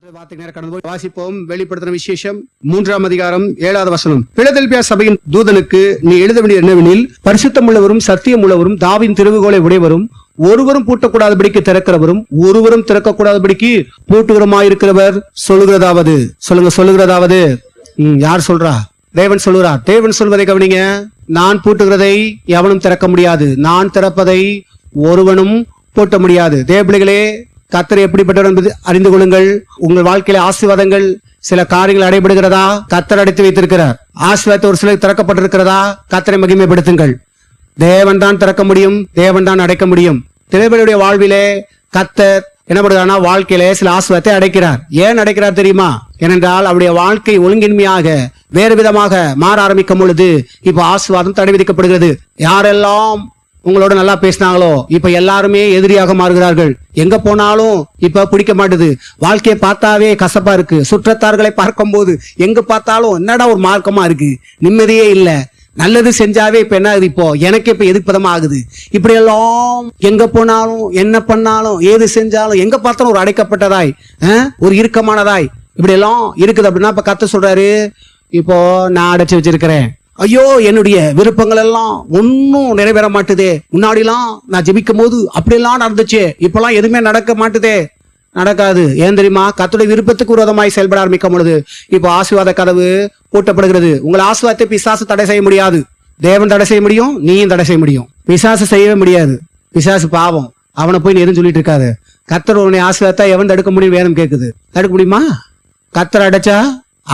வாசிப்போம். வெளிப்படுத்தின விசேஷம் 3ஆம் அதிகாரம் 7வது வசனம். பிலதெல்பியா சபையின் தூதனுக்கு நீ எழுத வேண்டிய என்னவெனில், பரிசுத்தம் உள்ளவரும் சத்தியம் உள்ளவரும் தாவின் திறவுகோலை உடையவரும் ஒருவரும் பூட்டக்கூடாதபடிக்கு திறக்கிறவரும் ஒருவரும் திறக்கக்கூடாதபடிக்கு பூட்டுகிறமாயிருக்கிறவர் சொல்லுகிறதாவது. சொல்லுகிறதாவது. யார் சொல்றா? தேவன் சொல்லுகிறார். தேவன் சொல்வதை கவனிங்க. நான் பூட்டுகிறதை எவனும் திறக்க முடியாது, நான் திறப்பதை ஒருவனும் பூட்ட முடியாது. தேவபிள்ளைகளே, கர்த்தர் எப்படிப்பட்டவர் என்பது அறிந்து கொள்ளுங்கள். உங்கள் வாழ்க்கையில ஆசீர்வாதங்கள் சில காரியங்கள் அடைபடுகிறதா? கர்த்தர் அடைத்து வைத்திருக்கிறார். ஆசீர்வாதத்தை ஒரு சிலர் திறக்கப்பட்டிருக்கிறதா? கர்த்தரை மகிமைப்படுத்துங்கள். தேவன் தான் திறக்க முடியும், தேவன் தான் அடைக்க முடியும். தேவனுடைய வாழ்விலே கர்த்தர் என்ன பண்ணுறாருன்னா, வாழ்க்கையில சில ஆசீர்வாதத்தை அடைக்கிறார். ஏன் அடைக்கிறார் தெரியுமா? ஏனென்றால் அவருடைய வாழ்க்கை ஒழுங்கின்மையாக வேறு விதமாக மாற ஆரம்பிக்கும் பொழுது இப்ப ஆசீர்வாதம் தடை விதிக்கப்படுகிறது. யாரெல்லாம் உங்களோட நல்லா பேசினாங்களோ இப்ப எல்லாருமே எதிரியாக மாறுகிறார்கள். எங்க போனாலும் இப்ப பிடிக்க மாட்டுது. வாழ்க்கையை பார்த்தாவே கசப்பா இருக்கு. சுற்றத்தார்களை பார்க்கும் போது எங்க பார்த்தாலும் என்னடா ஒரு மார்க்கமா இருக்கு, நிம்மதியே இல்ல. நல்லது செஞ்சாவே இப்ப என்ன ஆகுது, இப்போ எனக்கு இப்ப எதிர்ப்பதமா ஆகுது. இப்படி எல்லாம் எங்க போனாலும் என்ன பண்ணாலும் ஏது செஞ்சாலும் எங்க பார்த்தாலும் ஒரு அடைக்கப்பட்டதாய் ஒரு இறுக்கமானதாய் இப்படி எல்லாம் இருக்குது. அப்படின்னா இப்ப கர்த்தர் சொல்றாரு, இப்போ நான் அடைச்சு வச்சிருக்கிறேன். ஐயோ, என்னுடைய விருப்பங்கள் எல்லாம் ஒன்னும் நிறைவேற மாட்டுதே. முன்னாடிலாம் நான் ஜெபிக்கும் போது அப்படியெல்லாம் நடந்துச்சு, இப்பெல்லாம் எதுவுமே நடக்க மாட்டுதே. நடக்காது. ஏன் தெரியுமா? கர்த்தருடைய விருப்பத்துக்கு விரோதமாய் செயல்பட ஆரம்பிக்கும் பொழுது இப்போ ஆசீர்வாத கதவு பூட்டப்படுகிறது. உங்கள் ஆசீர்வாதத்தை பிசாசு தடை செய்ய முடியாது. தேவன் தடை செய்ய முடியும், நீயும் தடை செய்ய முடியும். பிசாசு செய்யவே முடியாது. பிசாசு பாவம், அவனை போய் நீ எதுவும் சொல்லிட்டு இருக்காது. கர்த்தர் உன்னை ஆசீர்வாதத்தை எவன் தடுக்க முடியும்? வேதம் கேட்குது. தடுக்க முடியுமா? கர்த்தர் அடைச்சா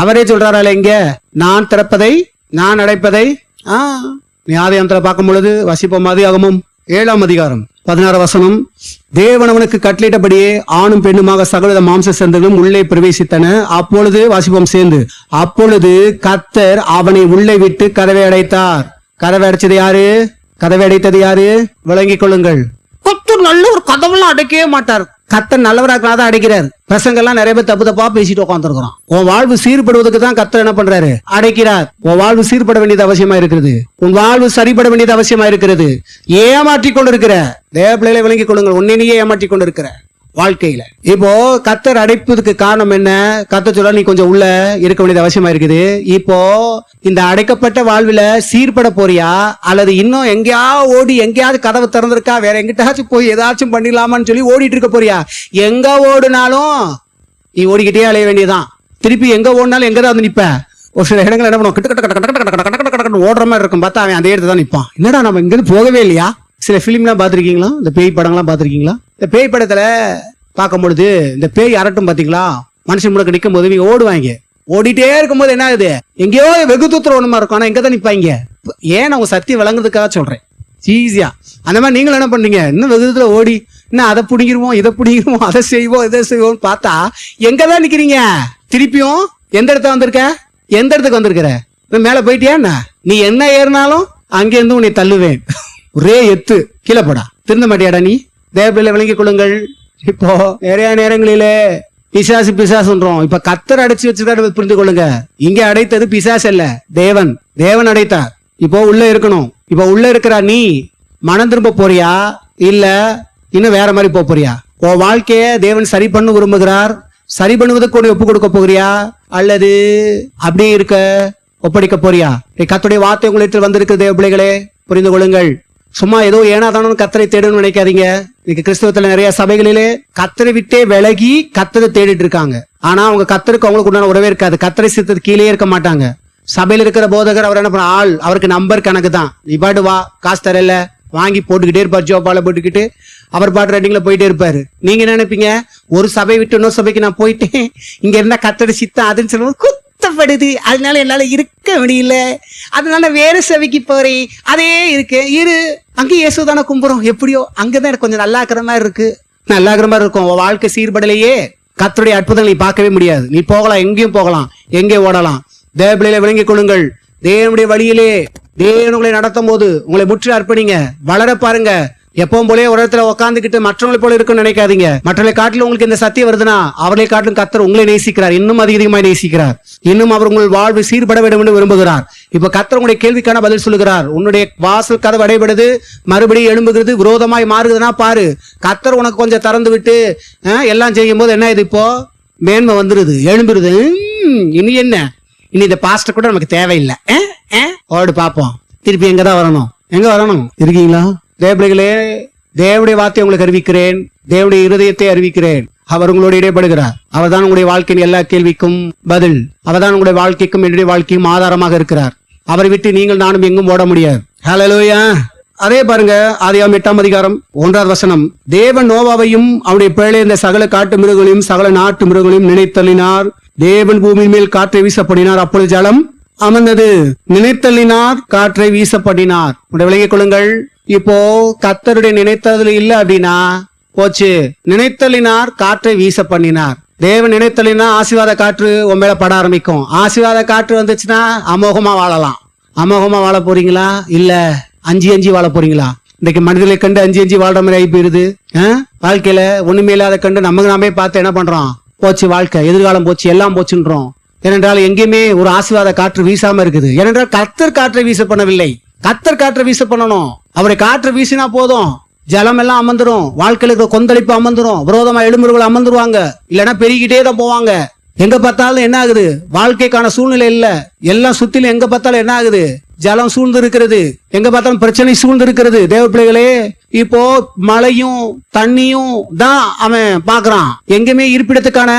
அவரே சொல்றாரால, இங்க நான் திறப்பதை நான் அடைப்பதை. ஆதியாகமத்துல பார்க்கும் பொழுது வாசிப்போம். ஆதியாகமம் 7ஆம் அதிகாரம் 16 வசனம். தேவன் அவனுக்கு கட்டளையிட்டபடியே ஆணும் பெண்ணுமாக சகலவித மாம்ச சந்தங்களும் உள்ளே பிரவேசித்தன. அப்பொழுது வாசிப்போம் சேர்ந்து. அப்பொழுது கர்த்தர் அவனை உள்ளே விட்டு கதவை அடைத்தார். கதவை அடைச்சது யாரு? கதவை அடைத்தது யாரு? விளங்கிக் கொள்ளுங்கள். கர்த்தர் நல்ல ஒரு கதவெல்லாம் அடைக்கவே மாட்டார். கர்த்தர் நல்லவராக அடைக்கிறார். பசங்கள்லாம் நிறைய பேர் தப்பு தப்பா பேசிட்டு உட்காந்துருக்கிறோம். உன் வாழ்வு சீர்படுவதற்கு தான் கர்த்தர் என்ன பண்றாரு? அடைக்கிறார். உன் வாழ்வு சீர்பட வேண்டியது அவசியமா இருக்கிறது. உன் வாழ்வு சரிபட வேண்டியது அவசியமா இருக்கிறது. ஏமாற்றி கொண்டு இருக்கிற தேவ பிள்ளைகளை விளங்கிக் கொள்ளுங்கள். உன்னையே ஏமாற்றி கொண்டு இருக்கிற வாழ்க்கையில இப்போ கர்த்தர் அடைப்பதுக்கு காரணம் என்ன? கர்த்தர் சொல்ல நீ கொஞ்சம் உள்ள இருக்க வேண்டியது அவசியமா இருக்குது. இப்போ இந்த அடைக்கப்பட்ட வாழ்வுல சீர்பட போறியா, அல்லது இன்னும் எங்கேயா ஓடி எங்கேயாவது கதவை திறந்திருக்கா, வேற எங்கிட்டாச்சும் போய் ஏதாச்சும் பண்ணிடலாமான்னு சொல்லி ஓடிட்டு இருக்க போறியா? எங்க ஓடுனாலும் நீ ஓடிக்கிட்டே அலைய வேண்டியதான். திருப்பி எங்க ஓடினாலும் எங்கதான் வந்து நிப்ப. ஒரு சில இடங்கள் என்ன பண்ணுவோம், கிட்ட ஓடுற மாதிரி இருக்கும். பார்த்தா அவன் அதே இடத்துல தான் நிப்பான். என்னடா நம்ம இங்க இருந்து போகவே இல்லையா? சில பிலிம்லாம் பார்த்துருக்கீங்களா? இந்த பேய் படங்கள்லாம் பார்த்துருக்கீங்களா? இந்த பேய் படத்துல பார்க்கும் பொழுது இந்த பேய் அரட்டும் பாத்தீங்களா? மனுஷன் முழுக்க நிற்கும் போது நீங்க ஓடுவாங்க. ஓடிட்டே இருக்கும்போது என்ன ஆகுது, எங்கேயோ வெகு தூத்திரம் ஒண்ணுமா இருக்கும், ஆனா எங்கதான் நிப்பாங்க. ஏன் அவங்க சத்தியம் விளங்குறதுக்காக சொல்றேன், ஈஸியா. அந்த மாதிரி நீங்களும் என்ன பண்றீங்க, இன்னும் வெகு தூரத்துல ஓடி இன்னும் அதை பிடிங்கிருவோம் இதை பிடிங்கிருவோம் அதை செய்வோம் இதை செய்வோம் பார்த்தா எங்கதான் நிக்கிறீங்க? திருப்பியும் எந்த இடத்த வந்திருக்க? எந்த இடத்துக்கு வந்திருக்கிற? மேல போயிட்டியா? நீ என்ன ஏறினாலும் அங்கிருந்து உன்னை தள்ளுவேன். ஒரே எத்து கீழே போடா. திருந்த மாட்டியாடா நீ? தேவபிள்ளை விளங்கிக் கொள்ளுங்கள். இப்போ நிறைய நேரங்களிலே பிசாசுன்றோம். இப்ப கர்த்தர் அடைச்சு வச்சிருக்காரு, புரிந்து கொள்ளுங்க. இங்க அடைத்தது பிசாசு இல்ல, தேவன். தேவன் அடைத்தார். இப்போ உள்ள இருக்கணும். இப்போ உள்ள இருக்கிற நீ மனம் திரும்ப போறியா, இல்ல இன்னும் வேற மாதிரி போறியா? உன் வாழ்க்கைய தேவன் சரி பண்ண விரும்புகிறார். சரி பண்ணுவதற்கு ஒப்பு கொடுக்க போகிறியா, அல்லது அப்படியே இருக்க ஒப்படைக்க போறியா? கர்த்தருடைய வார்த்தை உங்களுக்கு வந்திருக்கு தேவ பிள்ளைகளே, புரிந்து கொள்ளுங்கள். சும்மா ஏதோ ஏனாதானு கர்த்தரை தேடணும்னு நினைக்காதீங்க. இன்னைக்கு கிறிஸ்தவத்துல நிறைய சபைகளிலே கர்த்தரை விட்டே விலகி கர்த்தரை தேடிட்டு இருக்காங்க. ஆனா அவங்க கர்த்தருக்கு அவங்களுக்கு உண்டான உறவே இருக்காது. கர்த்தரை சித்தத்து கீழே இருக்க மாட்டாங்க. சபையில இருக்கிற போதகர் அவர் என்ன பண்ண ஆள், அவருக்கு நம்பர் கணக்கு தான். நீ பாட்டு வா, காசு தரல வாங்கி போட்டுக்கிட்டே இருப்பார், ஜோபால போட்டுக்கிட்டு அவர் பாட்டு ரெட்டிங்ல போயிட்டே இருப்பாரு. நீங்க என்ன நினைப்பீங்க, ஒரு சபை விட்டு இன்னொரு சபைக்கு நான் போயிட்டேன், இங்க இருந்தா கர்த்தரை சித்தம் அதுன்னு சொல்லுவோம், குத்தப்படுது, அதனால என்னால இருக்க முடியல, அதனால வேற சபைக்கு போறேன், அதே இருக்கு இரு, அங்க இயேசுதானே கும்புறோம், எப்படியோ அங்கதான் எனக்கு கொஞ்சம் நல்லா இருக்கிற மாதிரி இருக்கு, நல்லா இருக்கிற மாதிரி இருக்கும். வாழ்க்கை சீர்படலையே, கர்த்தருடைய அற்புதங்களை நீ பார்க்கவே முடியாது. நீ போகலாம், எங்கேயும் போகலாம், எங்கே ஓடலாம். தேவ பிள்ளைகளை விளங்கிக் கொள்ளுங்கள். தேவனுடைய வழியிலே தேவன் உங்களை நடத்தும் போது உங்களை முற்றி அர்ப்பணிங்க, வளர பாருங்க. எப்பவும் போலே ஒரு இடத்துல உட்காந்துக்கிட்டு மற்றவங்களை போல இருக்குன்னு நினைக்காதீங்க. மற்றவர்களை காட்டிலும் உங்களுக்கு இந்த சத்தியம் வருதுன்னா அவர்களை காட்டிலும் கர்த்தர் உங்களை நேசிக்கிறார், இன்னும் அதிகமாக நேசிக்கிறார். இன்னும் அவர் உங்கள் வாழ்வு சீர்பட வேண்டும் என்று விரும்புகிறார். இப்ப கர்த்தர் உங்களுடைய கேள்விக்கான பதில் சொல்லுகிறார். உன்னுடைய வாசல் கதவு அடைபடுது, மறுபடியும் எழும்புகிறது, விரோதமாய் மாறுகிறதுனா பாரு. கர்த்தர் உனக்கு கொஞ்சம் திறந்து விட்டு எல்லாம் செய்யும் போது என்ன இது, இப்போ மேன்மை வந்துருது, எழும்பிருது. இனி என்ன, இனி இந்த பாஸ்டர் கூட நமக்கு தேவையில்லை. ஓடு பாப்போம். திருப்பி எங்கதான் வரணும், எங்க வரணும்? இருக்கீங்களா தேவபிள்ளைகளே? தேவனுடைய வார்த்தை உங்களுக்கு அறிவிக்கிறேன், தேவனுடைய இருதயத்தை அறிவிக்கிறேன். அவர் உங்களோட இடைப்படுகிறார். அவர் தான் உங்களுடைய வாழ்க்கையின் எல்லா கேள்விக்கும் பதில். அவர் தான் உங்களுடைய வாழ்க்கைக்கும் என்னுடைய வாழ்க்கையும் ஆதாரமாக இருக்கிறார். அவரை விட்டு நீங்கள் நானும் எங்கும் ஓட முடியாது. ஹல்லேலூயா. அதே பாருங்க, ஆதியாகமம் 8ஆம் அதிகாரம் 1வது வசனம். தேவன் நோவாவையும் அவருடைய பிள்ளை இந்த சகல காட்டு மிருகங்களையும் சகல நாட்டு மிருகங்களையும் நினைத்தள்ளினார். தேவன் பூமியின் மேல் காற்றை வீசப்படினார், அப்பொழுது ஜலம் அமர்ந்தது. நினைத்தள்ளினார், காற்றை வீசப்படினார். விளங்கிக் கொள்ளுங்கள். இப்போ கர்த்தருடைய நினைத்ததுல இல்ல அப்படின்னா போச்சு. நினைத்தள்ளினார், காற்றை வீச பண்ணினார். தேவன் நினைத்தள்ளினா ஆசீர்வாத காற்று உன் மேல பட ஆரம்பிக்கும். ஆசீர்வாத காற்று வந்துச்சுன்னா அமோகமா வாழலாம். அமோகமா வாழ போறீங்களா? இல்ல அஞ்சு வாழ போறீங்களா? இன்னைக்கு மனிதர்களை கண்டு அஞ்சு வாழ்ற மாதிரி ஆகி போயிருது. வாழ்க்கையில ஒண்ணுமே இல்லாத கண்டு நமக்கு நாமே பார்த்து என்ன பண்றோம்? போச்சு வாழ்க்கை, எதிர்காலம் போச்சு, எல்லாம் போச்சுன்றோம். ஏனென்றால் எங்கேயுமே ஒரு ஆசீர்வாத காற்று வீசாம இருக்குது. ஏனென்றால் கர்த்தர் காற்றை வீச பண்ணவில்லை. கர்த்தர் காற்றை வீச பண்ணணும். அவரை காற்று வீசினா போதும், ஜலம் எல்லாம் அமர்ந்துரும். வாழ்க்கையில கொந்தளிப்பு அமர்ந்துரும். விரோதமா எழும்புகள் அமர்ந்துருவாங்க. இல்லைன்னா பெருகிட்டே தான் போவாங்க. எங்க பார்த்தாலும் என்ன ஆகுது? வாழ்க்கைக்கான சூழ்நிலை இல்ல. எல்லாம் சுத்திலும் எங்க பார்த்தாலும் என்ன ஆகுது? ஜலம் சூழ்ந்து இருக்கிறது. எங்க பார்த்தாலும் பிரச்சனை சூழ்ந்து இருக்கிறது. தேவ பிள்ளைகளே, இப்போ மழையும் தண்ணியும் தான் அவன் பாக்குறான். எங்கேயுமே இருப்பிடத்துக்கான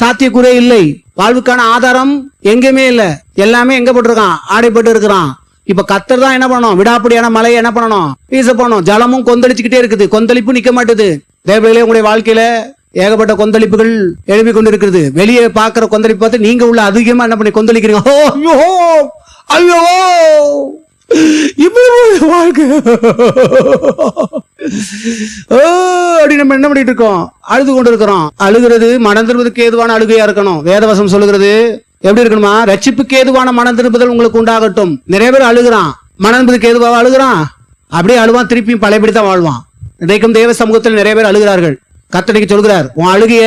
சாத்தியக்கூறே இல்லை. வாழ்வுக்கான ஆதாரம் எங்கேயுமே இல்ல. எல்லாமே எங்க போட்டிருக்கான்? ஆடைப்பட்டு இருக்கிறான். இப்ப கர்த்தர் தான் என்ன பண்ணணும்? விடாப்படியான மழையை என்ன பண்ணணும்? வீச பண்ணணும். ஜலமும் கொந்தளிச்சுக்கிட்டே இருக்குது. கொந்தளிப்பு நிக்க மாட்டுது. தேவ பிள்ளைகளே, உங்களுடைய வாழ்க்கையில ஏகப்பட்ட கொந்தளிப்புகள் எழுப்பி கொண்டு இருக்கிறது. வெளியே பாக்குற கொந்தளிப்பு பார்த்து நீங்க உள்ள அதிகமா என்ன பண்ணி கொந்தளிக்கிறீங்க? ஐயோ வாழ்க்கை அப்படி நம்ம என்ன பண்ணிட்டு இருக்கோம்? அழுது கொண்டு இருக்கிறோம். அழுகிறது மனம் திரும்புவதற்கு ஏதுவான அழுகையா இருக்கணும். வேதவசம் சொல்லுகிறது எப்படி இருக்கணுமா? ரட்சிப்புக்கு ஏதுவான மனம் திரும்புதல் உங்களுக்கு உண்டாகட்டும். நிறைய பேர் அழுகிறான், மனம் திரும்புவதற்கு ஏதுவாக அழுகிறான், அப்படியே அழுவான், திருப்பியும் பழையபடித்தான் வாழ்வான். இன்றைக்கும் தேவ சமூகத்தில் நிறைய பேர் அழுகிறார்கள். கர்த்தர் சொல்கிறார், உன் அழுகைய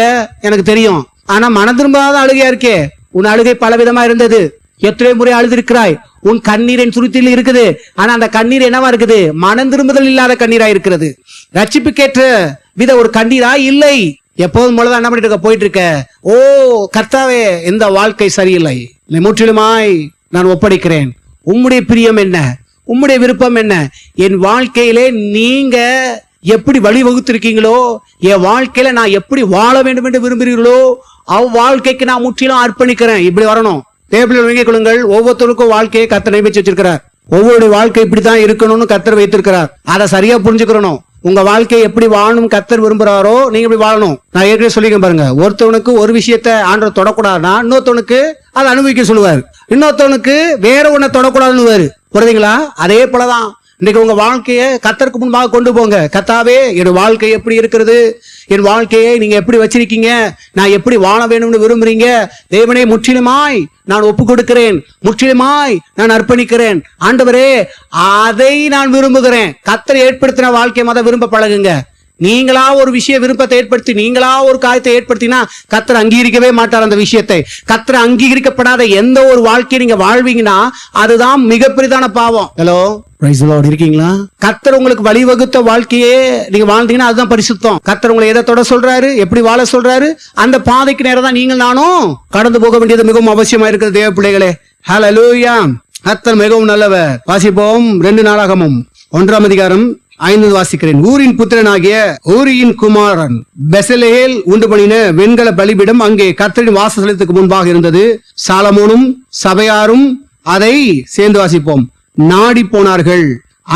எனக்கு தெரியும், ஆனா மனம் திரும்பாத அழுகையா இருக்கே. உன் அழுகை பலவிதமா இருந்தது. எத்தனை முறை அழுதிருக்கிறாய். உன் கண்ணீர் என் சுருத்தியில் இருக்குது. ஆனா அந்த கண்ணீர் என்னவா இருக்குது? மனம் திரும்புதல் இல்லாத கண்ணீரா இருக்கிறது. ரட்சிப்புக்கேற்ற வித ஒரு கண்ணீரா இல்லை. எப்போதும் போலதான் என்ன பண்ணிட்டு இருக்க? போயிட்டு இருக்க. ஓ கர்த்தாவே, இந்த வாழ்க்கை சரியில்லை, முற்றிலுமாய் நான் ஒப்படைக்கிறேன். உம்முடைய பிரியம் என்ன? உம்முடைய விருப்பம் என்ன? என் வாழ்க்கையிலே நீங்க எப்படி வழிவகுத்திருக்கீங்களோ, என் வாழ்க்கையில நான் எப்படி வாழ வேண்டும் என்று விரும்புகிறீர்களோ வாழ்க்கைக்கு நான் முற்றிலும் அர்ப்பணிக்கிறேன். இப்படி வரணும். தேவபிள்ளைகள் விளங்கிக் கொள்ளுங்கள். ஒவ்வொருத்தருக்கும் வாழ்க்கையை கர்த்தர் நியமிச்சு வச்சிருக்கிறார். ஒவ்வொரு வாழ்க்கை இப்படித்தான் இருக்கணும்னு கர்த்தர் வைத்திருக்கிறார். அதை சரியா புரிஞ்சுக்கிறணும். உங்க வாழ்க்கையை எப்படி வாழணும் கர்த்தர் விரும்புறாரோ நீங்க இப்படி வாழணும். நான் ஏற்கனவே சொல்லிக்க பாருங்க, ஒருத்தவனுக்கு ஒரு விஷயத்த ஆண்டவர் தொடக்கூடாதுன்னா இன்னொருத்தவனுக்கு அதை அனுபவிக்க சொல்லுவார். இன்னொருத்தவனுக்கு வேற ஒன்ன தொடக்கூடாதுன்னு புரியுதுங்களா? அதே போலதான் இன்னைக்கு உங்க வாழ்க்கையை கர்த்தருக்கு முன்பாக கொண்டு போங்க. கர்த்தாவே, என் வாழ்க்கை எப்படி இருக்கிறது? என் வாழ்க்கையை நீங்க எப்படி வச்சிருக்கீங்க? நான் எப்படி வாழ வேணும்னு விரும்புறீங்க? தேவனே, முற்றிலுமாய் நான் ஒப்பு கொடுக்கிறேன், முற்றிலுமாய் நான் அர்ப்பணிக்கிறேன். ஆண்டவரே, அதை நான் விரும்புகிறேன். கர்த்தர் ஏற்படுத்தின வாழ்க்கையை மத விரும்ப பழகுங்க. நீங்களா ஒரு விஷய விருப்பத்தை ஏற்படுத்தி, நீங்களா ஒரு காரியத்தை ஏற்படுத்தினா கர்த்தர் அங்கீகரிக்கவே மாட்டார். அந்த விஷயத்தை கர்த்தர் அங்கீகரிக்கப்படாத எந்த ஒரு வாழ்க்கையை நீங்க வாழ்வீங்கன்னா அதுதான் மிகப்பெரிதான பாவம். Hello, praise the Lord. இருக்கீங்களா? கர்த்தர் உங்களுக்கு வழிவகுத்த வாழ்க்கையே நீங்க வாழ்ந்தீங்கன்னா அதுதான் பரிசுத்தம். கர்த்தர் உங்களை எதை தொட சொல்றாரு, எப்படி வாழ சொல்றாரு, அந்த பாதைக்கு நேரம் தான் நீங்கள் நானும் கடந்து போக வேண்டியது மிகவும் அவசியமா இருக்கிறது. தேவ பிள்ளைகளே, ஹல்லேலூயா. கர்த்தர் மிகவும் நல்லவர். வாசிப்போம். 2 நாளாகமம் 1ஆம் அதிகாரம் 5 வாசிக்கிறேன். ஊரின் புத்திரனாகிய ஊரியின் குமாரன் பெசலேல் உண்டு பண்ணின வெண்கல பலிபீடம் அங்கே கர்த்தரின் வாசஸ்தலத்துக்கு முன்பாக இருந்தது. சாலமோனும் சபையாரும் அதை சேர்ந்து வாசிப்போம். நாடி போனார்கள்.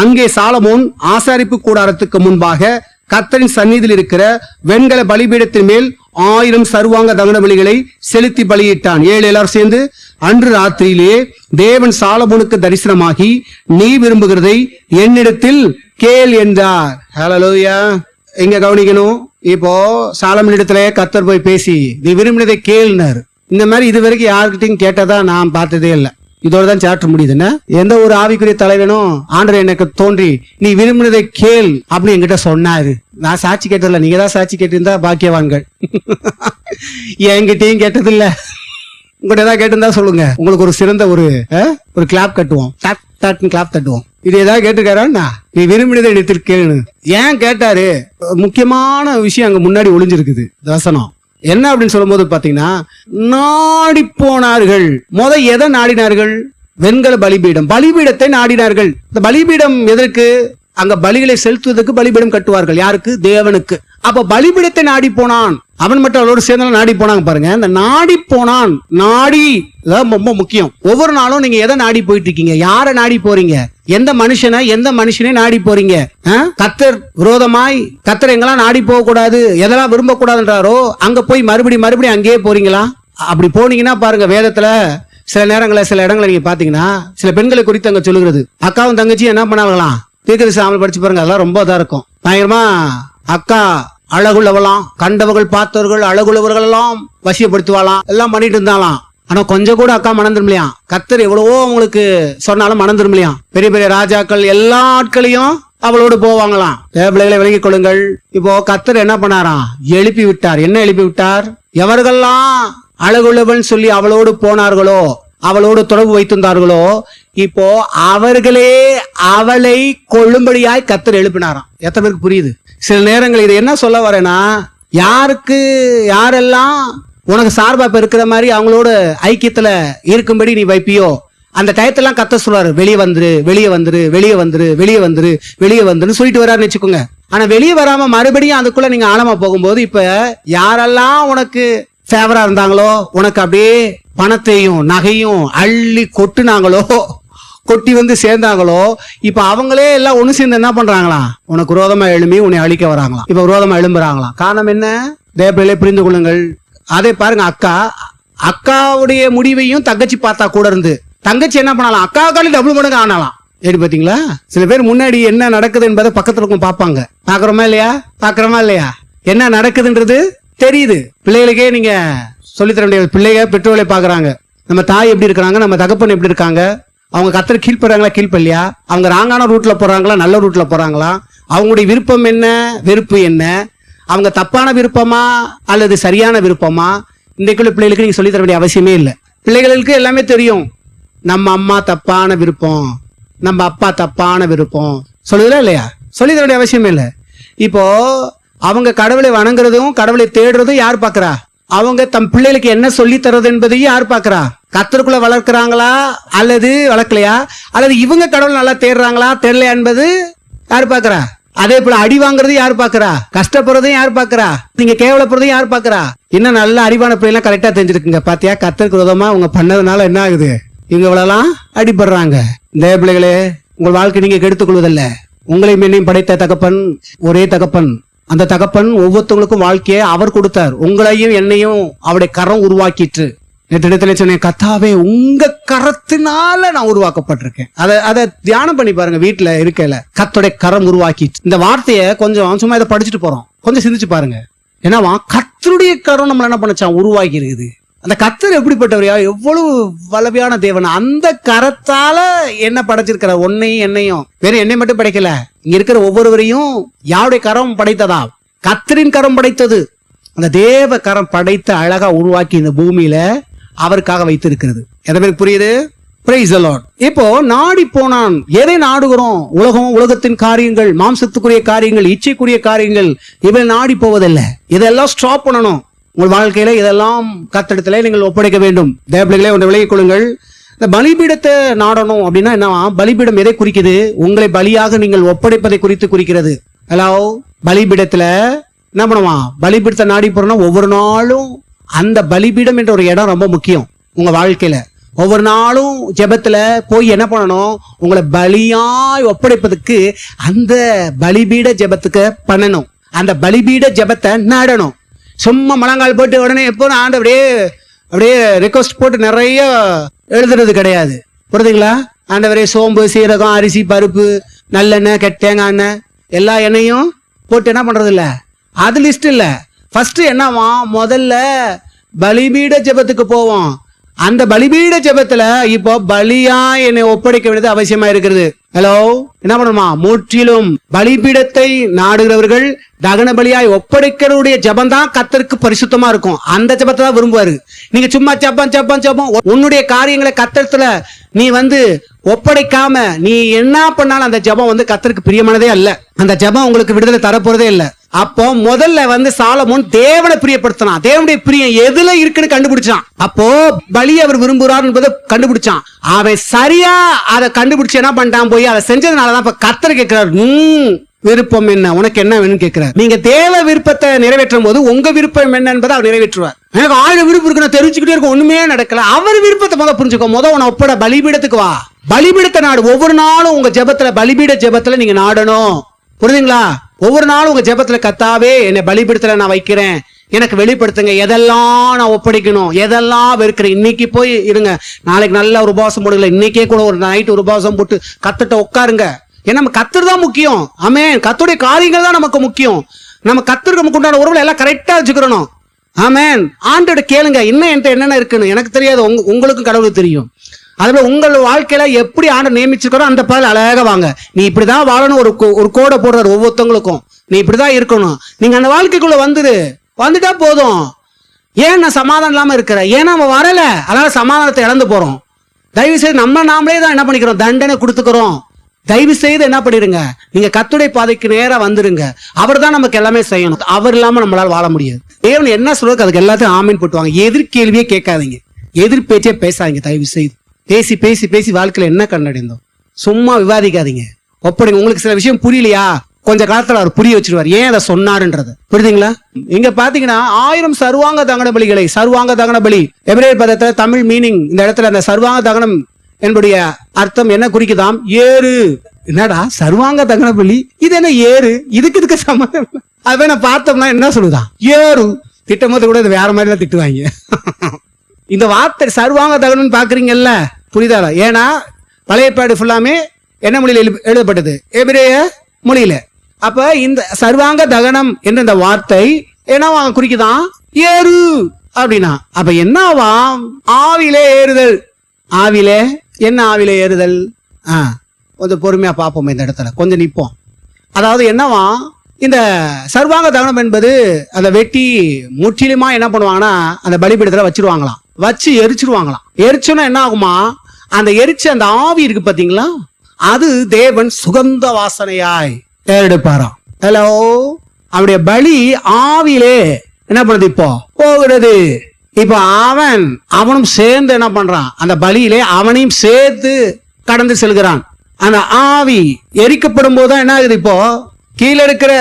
அங்கே சாலமோன் ஆசாரிப்பு கூடாரத்துக்கு முன்பாக கர்த்தரின் சந்நிதியில் இருக்கிற வெண்கல பலிபீடத்தின் மேல் 1000 சர்வாங்க தகன பலிகளை செலுத்தி பலியிட்டான். 7 எல்லாரும் சேர்ந்து, அன்று ராத்திரியிலே தேவன் சாலமோனுக்கு தரிசனமாகி, நீ விரும்புகிறதை என்னிடத்தில் கேள் என்றார். ஹல்லேலூயா. எங்க கவனிக்கணும்? இப்போ சாலமோன் இடத்துல கர்த்தர் போய் பேசி, நீ விரும்பினதை கேள்னார். இந்த மாதிரி இது வரைக்கும் யாருக்கிட்டையும் கேட்டதா நான் பார்த்ததே இல்லை. இதோட தான் சாப்டர் முடியுதுன்னா, எந்த ஒரு ஆவிக்குரிய தலைவனும் ஆண்டவர் எனக்கு தோன்றி நீ விரும்பினதை கேள் அப்படின்னு என்கிட்ட சொன்னாரு. நான் சாட்சி கேட்டதில்ல. நீங்க தான் சாட்சி கேட்டிருந்தா பாக்கியவான்கள். என்கிட்டயும் கேட்டதில்ல. உங்கள்கிட்ட ஏதாவது கேட்டிருந்தா சொல்லுங்க, உங்களுக்கு ஒரு சிறந்த ஒரு கிளாப் கட்டுவோம். கிளாப் தட்டுவோம். இது ஏதாவது கேட்டுக்காரா? நீ விரும்பினதை இடத்தில் கேளு. ஏன் கேட்டாரு? முக்கியமான விஷயம் அங்க முன்னாடி ஒளிஞ்சிருக்குது. வசனம் என்ன அப்படின்னு சொல்லும்போது பாத்தீங்கன்னா, நாடி போனார்கள். எதை நாடினார்கள்? வெண்கல பலிபீடம், பலிபீடத்தை நாடினார்கள். இந்த பலிபீடம் எதற்கு? அங்க பலிகளை செலுத்துவதற்கு பலிபீடம் கட்டுவார்கள். யாருக்கு? தேவனுக்கு. அப்ப பலிபீடத்தை நாடி போனான். அவன் மட்டும் அவளோடு சேர்ந்து நாடி போனாங்க பாருங்க. இந்த நாடி போனான், நாடி ரொம்ப முக்கியம். ஒவ்வொரு நாளும் நீங்க எதை நாடி போயிட்டு இருக்கீங்க? யாரை நாடி போறீங்க? எந்த மனுஷனை நாடி போறீங்க? கர்த்தர் விரோதமாய் கர்த்தர் எங்கெல்லாம் நாடி போக கூடாது, எதெல்லாம் விரும்ப கூடாதுன்றாரோ அங்க போய் மறுபடியும் அங்கேயே போறீங்களா? அப்படி போனீங்கன்னா பாருங்க, வேதத்துல சில நேரங்களில் சில இடங்களை நீங்க பாத்தீங்கன்னா சில பெண்களை குறித்து அங்க சொல்லுகிறது. அக்காவும் தங்கச்சியும் என்ன பண்ணாங்களாம்? தீர்க்கதரிசனம் படிச்சு பாருங்க, அதெல்லாம் ரொம்ப இதா இருக்கும். பயங்கரமா அக்கா அழகுள்ளவளாம், கண்டவர்கள் பார்த்தவர்கள் அழகுள்ளவர்கள் எல்லாம் வசியப்படுத்துவாளாம், எல்லாம் பண்ணிட்டு இருந்தாலாம். ஆனா கொஞ்சம் கூட அக்கா மனம் திரும்பலையாம். கர்த்தர் எவ்வளவோ அவங்களுக்கு சொன்னாலும் மனம் திரும்பலையாம். பெரிய பெரிய ராஜாக்கள் எல்லா ஆட்களையும் அவளோடு போவாங்களாம். பிள்ளைகளை விலகிக் கொள்ளுங்கள். இப்போ கர்த்தர் என்ன பண்ணாராம்? எழுப்பி விட்டார். என்ன எழுப்பி விட்டார்? எவர்கள்லாம் அழகுள்ளவன் சொல்லி அவளோடு போனார்களோ, அவளோடு தொடர்பு வைத்திருந்தார்களோ, இப்போ அவர்களே அவளை கொள்ளும்படியாய் கர்த்தர் எழுப்பினாராம். எத்தனை பேருக்கு புரியுது? சில நேரங்கள் இது என்ன சொல்ல வரேன்னா, யாரெல்லாம் உனக்கு சார்பா இருக்கிற மாதிரி அவங்களோட ஐக்கியத்துல இருக்கும்படி நீ வைப்பியோ, அந்த டயத்தெல்லாம் கர்த்தர் சொல்றாரு, வெளியே வந்துரு சொல்லிட்டு வராருன்னு வச்சுக்கோங்க. ஆனா வெளியே வராம மறுபடியும் அதுக்குள்ள நீங்க ஆழமா போகும்போது, இப்ப யாரெல்லாம் உனக்கு ஃபேவரா இருந்தாங்களோ, உனக்கு அப்படியே பணத்தையும் நகையும் அள்ளி கொட்டி வந்து சேர்ந்தாங்களோ, இப்ப அவங்களே எல்லாம் ஒண்ணு சேர்ந்து என்ன பண்றாங்களாம்? உனக்கு விரோதமா எழும்பி உன்னை அழிக்க வராங்களாம். இப்ப விரோதமா எழும்புறாங்களாம். காரணம் என்ன? தேவப்பிள்ளைகளை புரிந்து கொள்ளுங்கள். அதே பாருங்க, அக்காவுடைய முடிவையும் தங்கச்சி பார்த்தா கூட இருந்து, தங்கச்சி என்ன பண்ணலாம்? அக்காவுக்காலே டபுள் மடங்கு ஆனாலாம். ஏடி பாத்தீங்களா? சில பேர் முன்னாடி என்ன நடக்குது என்பதை பக்கத்துல இருக்கும் பாப்பாங்க. பாக்குறோமா இல்லையா? என்ன நடக்குதுன்றது தெரியுது. பிள்ளைகளுக்கே நீங்க சொல்லித்தர வேண்டிய பிள்ளைங்க பெற்றோர்களை பாக்குறாங்க. நம்ம தாய் எப்படி இருக்கிறாங்க, நம்ம தகப்பன் எப்படி இருக்காங்க, அவங்க கர்த்தர் கீழ்ப்படுறாங்களா கீழ்ப்பல்லையா, அவங்க ராங்கான ரூட்ல போறாங்களா நல்ல ரூட்ல போறாங்களா, அவங்களுடைய விருப்பம் என்ன, வெறுப்பு என்ன, அவங்க தப்பான விருப்பமா அல்லது சரியான விருப்பமா, இன்றைக்குள்ள பிள்ளைகளுக்கு நீங்க சொல்லித்தர வேண்டிய அவசியமே இல்லை. பிள்ளைகளுக்கு எல்லாமே தெரியும். நம்ம அம்மா தப்பான விருப்பம், நம்ம அப்பா தப்பான விருப்பம், சொல்லுதா இல்லையா? சொல்லித்தர வேண்டிய அவசியமே இல்லை. இப்போ அவங்க கடவுளை வணங்குறதும் கடவுளை தேடுறதும் யார் பாக்குறா? அவங்க தம் பிள்ளைகளுக்கு என்ன சொல்லி தர்றது என்பதையும் யார் பாக்குறா? கர்த்தருக்குள்ள வளர்க்கிறாங்களா அல்லது வளர்க்கலையா, அல்லது இவங்க கடவுள் நல்லா தேடுறாங்களா தேடலையா என்பது யார் பாக்குறா? அதே போல அடி வாங்குறது யார் பாக்குறா? கஷ்டப்படுறதும் யார் பாக்குறா? நீங்க கேவலப்படுறதும் யார் பாக்குறா? இன்னும் நல்ல அறிவான பிள்ளைலாம் கரெக்டா தெரிஞ்சிருக்குங்க. பாத்தியா, கர்த்தருக்கு விரோதமா உங்க பண்ணதுனால என்ன ஆகுது? இவங்க இவ்வளவு அடிபடுறாங்க. இந்த பிள்ளைகளே, உங்கள் வாழ்க்கை நீங்க கெடுத்துக் கொள்வதில்ல. உங்களையும் என்னையும் படைத்த தகப்பன் ஒரே தகப்பன். அந்த தகப்பன் ஒவ்வொருத்தவங்களுக்கும் வாழ்க்கையை அவர் கொடுத்தார். உங்களையும் என்னையும் அவருடைய கரம் உருவாக்கிட்டு. நேற்று சொன்னேன், கர்த்தாவே உங்க கரத்தினால நான் உருவாக்கப்பட்டிருக்கேன். அதை தியானம் பண்ணி பாருங்க வீட்டுல இருக்கல. கர்த்தருடைய கரம் உருவாக்கிட்டு, இந்த வார்த்தையை கொஞ்சம் சும்மா இதை படிச்சுட்டு போறோம், கொஞ்சம் சிந்திச்சு பாருங்க. என்னவா கர்த்தருடைய கரம் நம்மள என்ன பண்ணுச்சான்? உருவாக்கி இருக்குது. அந்த கர்த்தர் எப்படிப்பட்டவரையா? எவ்வளவு வல்லமையான தேவன். அந்த கரத்தால என்ன படைச்சிருக்கிற? உன்னையும் என்னையும். வேற என்னை மட்டும் படைக்கல, இங்க இருக்கிற ஒவ்வொருவரையும் யாருடைய கரம் படைத்ததா? கர்த்தரின் கரம் படைத்தது. அந்த தேவ கரம் படைத்த அழகா உருவாக்கி இந்த பூமியில அவருக்காக வைத்திருக்கிறது. எதை பேருக்கு புரியுது? Praise the Lord. இப்போ நாடி போனான். எதை நாடுகிறோம்? உலகத்தின் காரியங்கள், மாம்சத்துக்குரிய காரியங்கள், இச்சைக்குரிய காரியங்கள், இவை நாடி போவதில்லை. இதெல்லாம் ஸ்டாப் பண்ணணும். உங்கள் வாழ்க்கையில இதெல்லாம் கர்த்தரிடத்திலே நீங்கள் ஒப்படைக்க வேண்டும். தேவப்பிள்ளைகளே, ஒன்றை விலகிக் கொள்ளுங்கள். இந்த பலிபீடத்தை நாடணும் அப்படின்னா என்னவா? பலிபீடம் எதை குறிக்குது? உங்களை பலியாக நீங்கள் ஒப்படைப்பதை குறித்து குறிக்கிறது. ஹலோ, பலிபீடத்துல என்ன பண்ணுவான்? பலிபீடத்தை நாடி போறோம்னா ஒவ்வொரு நாளும் அந்த பலிபீடம் என்ற ஒரு இடம் ரொம்ப முக்கியம். உங்க வாழ்க்கையில ஒவ்வொரு நாளும் ஜெபத்துல போய் என்ன பண்ணணும்? உங்களை பலியாய் ஒப்படைப்பதற்கு அந்த பலிபீட ஜெபத்துக்கு பண்ணணும். அந்த பலிபீட ஜெபத்தை நாடணும். சும்மா முழங்கால் போட்டு உடனே எப்போ ஆண்டு அப்படியே ரெக்வஸ்ட் போட்டு நிறைய எழுதுறது கிடையாது. புரியுதுங்களா? ஆண்டவரே சோம்பு, சீரகம், அரிசி, பருப்பு, நல்லெண்ணெய், தேங்காய் எண்ணெய், எல்லா எண்ணெயும் போட்டு என்ன பண்றது இல்ல, அது லிஸ்ட் இல்ல. ஃபர்ஸ்ட் என்னவா? முதல்ல பலிபீட ஜெபத்துக்கு போவோம். அந்த பலிபீட ஜெபத்துல இப்போ பலியா என்னை ஒப்படைக்க வேண்டியது அவசியமா இருக்கிறது. ஹலோ, என்ன பண்ணுமா? முற்றிலும் பலிபீடத்தை நாடுகிறவர்கள் தகன பலியாய் ஒப்படைக்கிறவருடைய ஜெபம் தான் கர்த்தருக்கு பரிசுத்தமா இருக்கும். அந்த ஜெபத்தை தான் விரும்புவாரு. நீங்க சும்மா ஜெபம் உன்னுடைய காரியங்களை கர்த்தத்துல நீ ஒப்படைக்காம நீ என்ன பண்ணாலும் அந்த ஜெபம் கர்த்தருக்கு பிரியமானதே அல்ல. அந்த ஜெபம் உங்களுக்கு விடுதலை தரப்போறதே இல்ல. அப்போ முதல்ல சாலமோன் தேவனை பிரியப்படுத்தினான். தேவனுடைய பிரியம் எதுல இருக்குன்னு கண்டுபிடிச்சான். அப்போ பலி அவர் விரும்புறார் என்பதை கண்டுபிடிச்சான். அவன் சரியா அதை கண்டுபிடிச்சு என்ன பண்ணிட்டான், போய் அதை செஞ்சதுனாலதான் இப்ப கர்த்தர் கேட்கிறார், விருப்பம் என்ன, உனக்கு என்ன வேணும்னு கேட்கிறார். நீங்க தேவ விருப்பத்தை நிறைவேற்றும் போது உங்க விருப்பம் என்ன என்பதை அவர் நிறைவேற்றுவார். எனக்கு 1000 விருப்பம் இருக்கு, நான் தெரிஞ்சுக்கிட்டே இருக்க, ஒண்ணுமே நடக்கல. அவர் விருப்பத்தை முதல் புரிஞ்சுக்கோ. உன ஒப்பட பலிபீடத்துக்கு வா, பலிபீடத்தை நாடு. ஒவ்வொரு நாளும் உங்க ஜெபத்துல, பலிபீட ஜெபத்துல நீங்க நாடணும். புரியுதுங்களா? ஒவ்வொரு நாளும் உங்க ஜெபத்துல, கர்த்தாவே என்னை பலிபீடத்துல நான் வைக்கிறேன், எனக்கு வெளிப்படுத்துங்க, எதெல்லாம் நான் ஒப்படைக்கணும், எதெல்லாம் வெறுக்கிறேன். இன்னைக்கு போய் இருங்க, நாளைக்கு நல்ல ஒரு உபவாசம் போடுங்களேன், இன்னைக்கே கூட ஒரு நைட் ஒரு உபவாசம் போட்டு கத்துட்ட உட்காருங்க. ஏன்னா நம்ம கத்தர் தான் முக்கியம். ஆமென். கர்த்தருடைய காரியங்கள் தான் நமக்கு முக்கியம். நம்ம கத்தருக்கு நமக்கு உண்டான உறவுல எல்லாம் கரெக்டா வச்சுக்கிறோம். ஆமென். ஆண்டோட கேளுங்க, இன்னும் என்கிட்ட என்னென்ன இருக்குன்னு. எனக்கு தெரியாது, உங்களுக்கும் கடவுளுக்கு தெரியும். அதுல உங்கள் வாழ்க்கையில எப்படி ஆண்டை நியமிச்சிருக்கிறோம் அந்த பால் அழகா வாங்க. நீ இப்படிதான் வாழணும், ஒரு கோடை போடுறாரு ஒவ்வொருத்தவங்களுக்கும். நீ இப்படிதான் இருக்கணும். நீங்க அந்த வாழ்க்கைக்குள்ள வந்துட்டா போதும். ஏன் நான் சமாதானம் இல்லாம இருக்கிறேன்? ஏன்னா அவன் வரல, அதனால சமாதானத்தை இழந்து போறோம். தயவு செய்து நாமளே தான் என்ன பண்ணிக்கிறோம், தண்டனை கொடுத்துக்கிறோம். தயவு செய்து என்ன பண்ணிருங்க, நீங்க கர்த்தருடைய பாதைக்கு நேரா வந்துருங்க. அவர் தான் நமக்கு எல்லாமே செய்யணும். அவர் இல்லாம நம்மளால வாழ முடியாது. தேவன் என்ன சொல்றது அதுக்கு எல்லாத்தையும் ஆமீன் போட்டுவாங்க. எதிர்கேள்வியே கேட்காதீங்க, எதிர் பேச்சே பேசாதீங்க. தயவு செய்து பேசி பேசி பேசி வாழ்க்கையில என்ன கண்டடைந்தோம், சும்மா விவாதிக்காதீங்க. ஒப்படைங்க. உங்களுக்கு சில விஷயம் புரியலையா, கொஞ்ச காலத்துல அவர் புரிய வச்சிருவார் ஏன் அதை சொன்னாருன்றது. புரியுதுங்களா? இங்க பாத்தீங்கன்னா 1000 சர்வாங்க தகன பலிகளை, சர்வாங்க தகன பலி எபிரேயர் பதத்துல தமிழ் மீனிங் இந்த இடத்துல அந்த சர்வாங்க தகனம் என்னுடைய அர்த்தம் என்ன குறிக்குதாம், ஏறு. என்னடா சர்வாங்க தகன பலி, இது என்ன ஏறு, இதுக்கு சம்பந்தம்? அதை நான் பார்த்தோம்னா என்ன சொல்லுதான், ஏறு. திட்டமோது கூட வேற மாதிரி எல்லாம் திட்டுவாங்க. இந்த வார்த்தை சர்வாங்க தகனம் பாக்குறீங்கல்ல, புரியுதா? ஏன்னா பழைய ஏற்பாடு ஃபுல்லாமே என்ன மொழியில எழுதப்பட்டது, எபிரேய மொழியில. அப்ப இந்த சர்வாங்க தகனம் என்ற இந்த வார்த்தை என்னவா குறிக்குதான், ஏறு அப்படின்னா. அப்ப என்னவா, ஆவிலே ஏறுதல். ஆவிலே என்ன, ஆவிலே ஏறுதல்? கொஞ்சம் பொறுமையா பார்ப்போம், இந்த இடத்துல கொஞ்சம் நிப்போம். அதாவது என்னவா, இந்த சர்வாங்க தகனம் என்பது அந்த வெட்டி முற்றிலுமா என்ன பண்ணுவாங்கன்னா அந்த பலிபீடத்துல வச்சிருவாங்களாம், வச்சு எரிச்சிருவாங்களாம். எரிச்சோன்னா என்ன ஆகுமா, அந்த எரிச்ச அந்த ஆவி இருக்கு பாத்தீங்களா, அது தேவன் சுகந்த வாசனையாய் ஏறெடுப்பாராம். ஹலோ, அவருடைய பலி ஆவிலே என்ன பண்ணுது, இப்போ போகிறது. இப்ப அவனும் சேர்ந்து என்ன பண்றான், அந்த பலியிலே அவனையும் சேர்த்து கடந்து செல்கிறான். அந்த ஆவி எரிக்கப்படும் போதுதான் என்ன ஆகுது, இப்போ கீழே இருக்கிற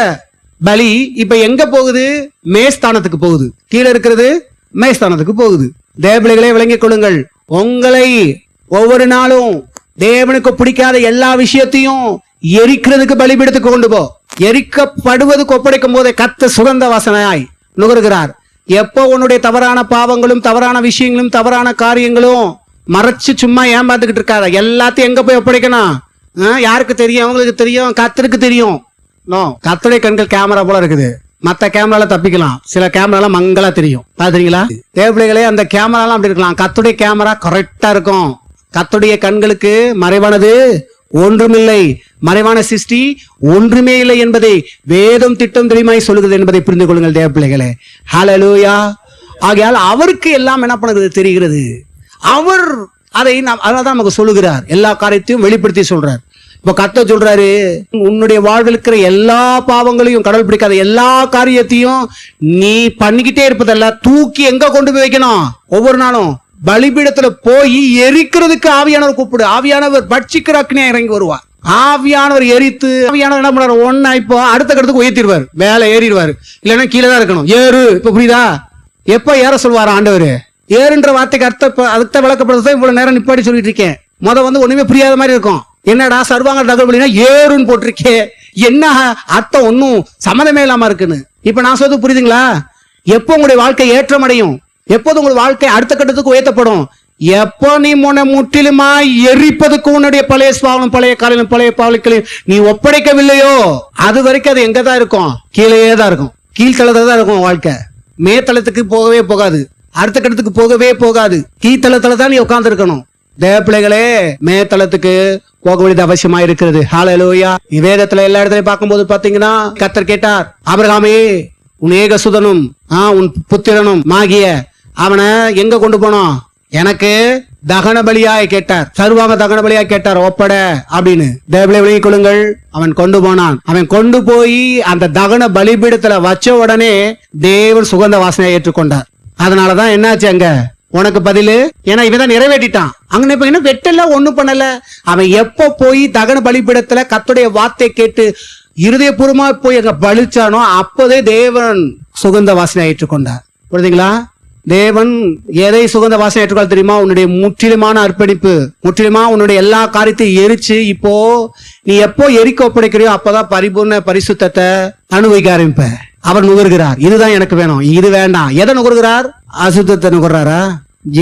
பலி இப்ப எங்க போகுது, மேஸ்தானத்துக்கு போகுது. கீழே இருக்கிறது மேஸ்தானத்துக்கு போகுது. தேவபிள்ளைகளே விளங்கிக் கொள்ளுங்கள், உங்களை ஒவ்வொரு நாளும் தேவனுக்கு பிடிக்காத எல்லா விஷயத்தையும் எரிக்கிறதுக்கு பலிபீடத்துக்கு கொண்டு போ. எரிக்கப்படுவதுக்கு ஒப்படைக்கும் போதே கர்த்தர் சுகந்த வாசனையாய் நுகர்கிறார். எப்போ உன்னுடைய தவறான பாவங்களும் தவறான விஷயங்களும் தவறான காரியங்களும் மறைச்சு சும்மா ஏமாந்துகிட்டு இருக்காத. எல்லாத்தையும் எங்க போய் ஒப்படைக்கணும், யாருக்கு தெரியும், அவங்களுக்கு தெரியும், கர்த்தருக்கு தெரியும். கர்த்தருடைய கண்கள் கேமரா போல இருக்குது. மத்த கேமரால தப்பிக்கலாம், சில கேமராலாம் மங்களா தெரியும். பாத்தீங்களா தேவபிள்ளைகளே, அந்த கேமராலாம் அப்படி இருக்கலாம், கர்த்தருடைய கேமரா கரெக்டா இருக்கும். கர்த்தருடைய கண்களுக்கு மறைவானது ஒன்றுமில்லை, மறைவான சிருஷ்டி ஒன்றுமே இல்லை என்பதை வேதம் திட்டம் தெளிவாய் சொல்லுகிறது என்பதை புரிந்து கொள்ளுங்கள் தேவபிள்ளைகளே. ஹல்லேலூயா. ஆகையால் அவருக்கு எல்லாம் என்ன பண்ணுறது தெரிகிறது. அவர் அதை அதான் நமக்கு சொல்லுகிறார், எல்லா காரியத்தையும் வெளிப்படுத்தி சொல்றார். இப்ப கர்த்தர் சொல்றாரு, உன்னுடைய வாழ்வில் இருக்கிற எல்லா பாவங்களையும், கடவுள் பிடிக்காத எல்லா காரியத்தையும் நீ பண்ணிக்கிட்டே இருப்பதல்ல, தூக்கி எங்க கொண்டு போய் வைக்கணும், ஒவ்வொரு நாளும் பலிபீடத்துல போய் எரிக்கிறதுக்கு ஆவியானவர் கூப்பிடு. ஆவியானவர் பட்சிக்கிற அக்னியா இறங்கி வருவார். ஆவியானவர் எரித்து, ஆவியானவர் என்ன பண்றாரு, ஒன்னா இப்போ அடுத்த கடத்துக்கு உயர்த்திடுவார், மேல ஏறிடுவார். இல்லைன்னா கீழே தான் இருக்கணும். ஏறு. இப்ப புரியுதா? எப்ப ஏற சொல்வார் ஆண்டவர்? ஏறுன்ற வார்த்தைக்கு அர்த்த விளக்கப்படுறத இவ்வளவு நேரம் நிப்பாடி சொல்லிட்டு இருக்கேன். ஒண்ணுமே புரியாத மாதிரி இருக்கும். என்னடா சர்வாங்க தகவல் ஏறுன்னு போட்டிருக்கே, என்ன அர்த்தம் ஒன்னும் சம்மதமே இல்லாம இருக்குன்னு. இப்ப நான் சொல்றது புரியுதுங்களா? எப்போ உங்களுடைய வாழ்க்கை ஏற்றம் அடையும், எப்போது உங்கள் வாழ்க்கை அடுத்த கட்டத்துக்கு உயர்த்தப்படும், எப்போ நீ முற்றிலுமா எரிப்பதுக்கு உன்னுடைய பழைய சுவாவம், பழைய காலையிலும் பழைய பாவலைகளையும் நீ ஒப்படைக்கவில்லையோ, அது வரைக்கும் அது எங்கதான் இருக்கும், கீழே தான் இருக்கும். கீழ்த்தளத்துல தான் இருக்கும் வாழ்க்கை. மேத்தளத்துக்கு போகவே போகாது, அடுத்த கட்டத்துக்கு போகவே போகாது. கீழ்த்தளத்துல தான் நீ உட்கார்ந்து இருக்கணும். தேவப்பிள்ளைகளே, மேத்தளத்துக்கு போக வேண்டியது அவசியமா இருக்கிறது. ஹல்லேலூயா. வேதத்துல எல்லா இடத்துலயும் பார்க்கும்போது பாத்தீங்கன்னா கர்த்தர் கேட்டார், ஆபிரகாமே உன் ஏகசுதனும் உன் புத்திரனும் ஆகிய அவனை எங்க கொண்டு போனோம், எனக்கு தகன பலியாய் கேட்டார், சர்வாங்க தகன பலியாய் கேட்டார், ஒப்பட அப்படின்னு. தேவனை விலகிக் கொள்ளுங்கள். அவன் கொண்டு போனான். அவன் கொண்டு போய் அந்த தகன பலிபீடத்துல வச்ச உடனே தேவன் சுகந்த வாசனையை ஏற்றுக்கொண்டார். அதனாலதான் என்னாச்சு அங்க உனக்கு பதிலு, ஏன்னா இவன் தான் நிறைவேற்றிட்டான். அங்க இப்ப என்ன வெட்டல, ஒண்ணும் பண்ணல. அவன் எப்ப போய் தகன பலிபீடத்துல கர்த்தருடைய வார்த்தை கேட்டு இருதயபூர்வமா போய் அங்க பலிச்சானோ அப்போதே தேவன் சுகந்த வாசனை ஏற்றுக்கொண்டார். புரியுதுங்களா? தேவன் எதை சுகந்த வாசனை ஏற்றுக்கொள்ள தெரியுமா? உன்னுடைய முற்றிலுமான அர்ப்பணிப்பு, முற்றிலுமா உன்னுடைய எல்லா காரியத்தையும் எரிச்சு, இப்போ நீ எப்போ எரிக்க ஒப்படைக்கிறியோ அப்பதான் பரிபூர்ண பரிசுத்தத்தை அனுபவிக்க ஆரம்பிப்ப. அவர் நுகர்கிறார். இதுதான் எனக்கு வேணும், இது வேண்டாம். எதை நுகர்கிறார்? அசுத்தத்தை நுகர்றாரா?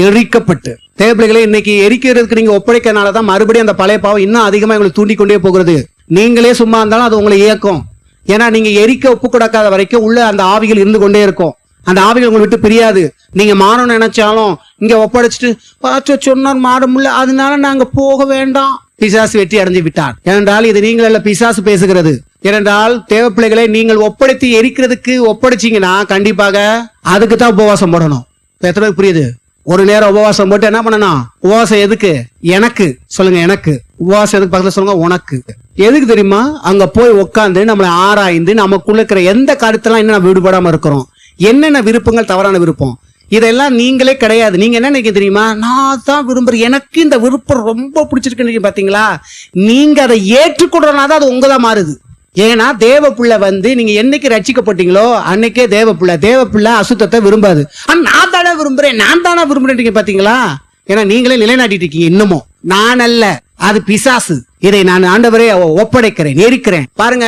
எரிக்கப்பட்டு. தேவப்பிள்ளைகளை இன்னைக்கு எரிக்கிறதுக்கு நீங்க ஒப்படைக்கிறனாலதான் மறுபடியும் அந்த பழைய பாவம் இன்னும் அதிகமா உங்களுக்கு தூண்டிக்கொண்டே போகிறது. நீங்களே சும்மா இருந்தாலும் அது உங்களை இயக்கும். ஏன்னா நீங்க எரிக்க ஒப்பு கொடுக்காத வரைக்கும் உள்ள அந்த ஆவிகள் இருந்து கொண்டே இருக்கும். அந்த ஆவிகள் உங்களை விட்டு பிரியாது. நீங்க மாறணும்னு நினைச்சாலும் இங்க ஒப்படைச்சிட்டு பாச்சோ சொன்னார் மாற முடியல, அதனால நாங்க போக வேண்டாம். பிசாசு வெற்றி அடைஞ்சு விட்டான். ஏனென்றால் இது நீங்கள் அல்ல, பிசாசு பேசுகிறது. ஏனென்றால் தேவப்பிள்ளைகளை நீங்கள் ஒப்படைத்து எரிக்கிறதுக்கு ஒப்படைச்சீங்கன்னா கண்டிப்பாக அதுக்கு தான் உபவாசம் போடணும். எத்தனை புரியுது? ஒரு நேரம் உபவாசம் போட்டு என்ன பண்ணணும்? உபவாசம் எதுக்கு? எனக்கு சொல்லுங்க. எனக்கு உபவாசம் எதுக்கு? பக்கத்துல சொல்லுங்க. உனக்கு எதுக்கு தெரியுமா? அங்க போய் உட்காந்து நம்மளை ஆராய்ந்து நமக்குள்ள இருக்கிற எந்த காரியத்தெல்லாம் இன்னும் நம்ம விடுபடாம இருக்கிறோம், என்னென்ன விருப்பங்கள் தவறான விருப்பம், இதெல்லாம் நீங்களே கிடையாது. நீங்க என்ன நினைக்க தெரியுமா? நான் தான் விரும்புறேன், எனக்கு இந்த விருப்பம் ரொம்ப பிடிச்சிருக்கு பாத்தீங்களா? நீங்க அதை ஏற்றுக்கொள்றதுனால அது உங்கதான் மாறுது. ஏன்னா தேவ பிள்ளை நீங்க என்னைக்கு ரட்சிக்கப்பட்டீங்களோ அன்னைக்கே தேவ பிள்ளை அசுத்தத்தை விரும்பாது. நான் தானே விரும்புறேன், நான் தானே விரும்புறேன் பாத்தீங்களா? ஏன்னா நீங்களே நிலைநாட்டிட்டு இருக்கீங்க. இன்னமும் நான் அல்ல, அது பிசாசு. இதை நான் ஆண்டவரே ஒப்படைக்கிறேன், எரிக்கிறேன். பாருங்க,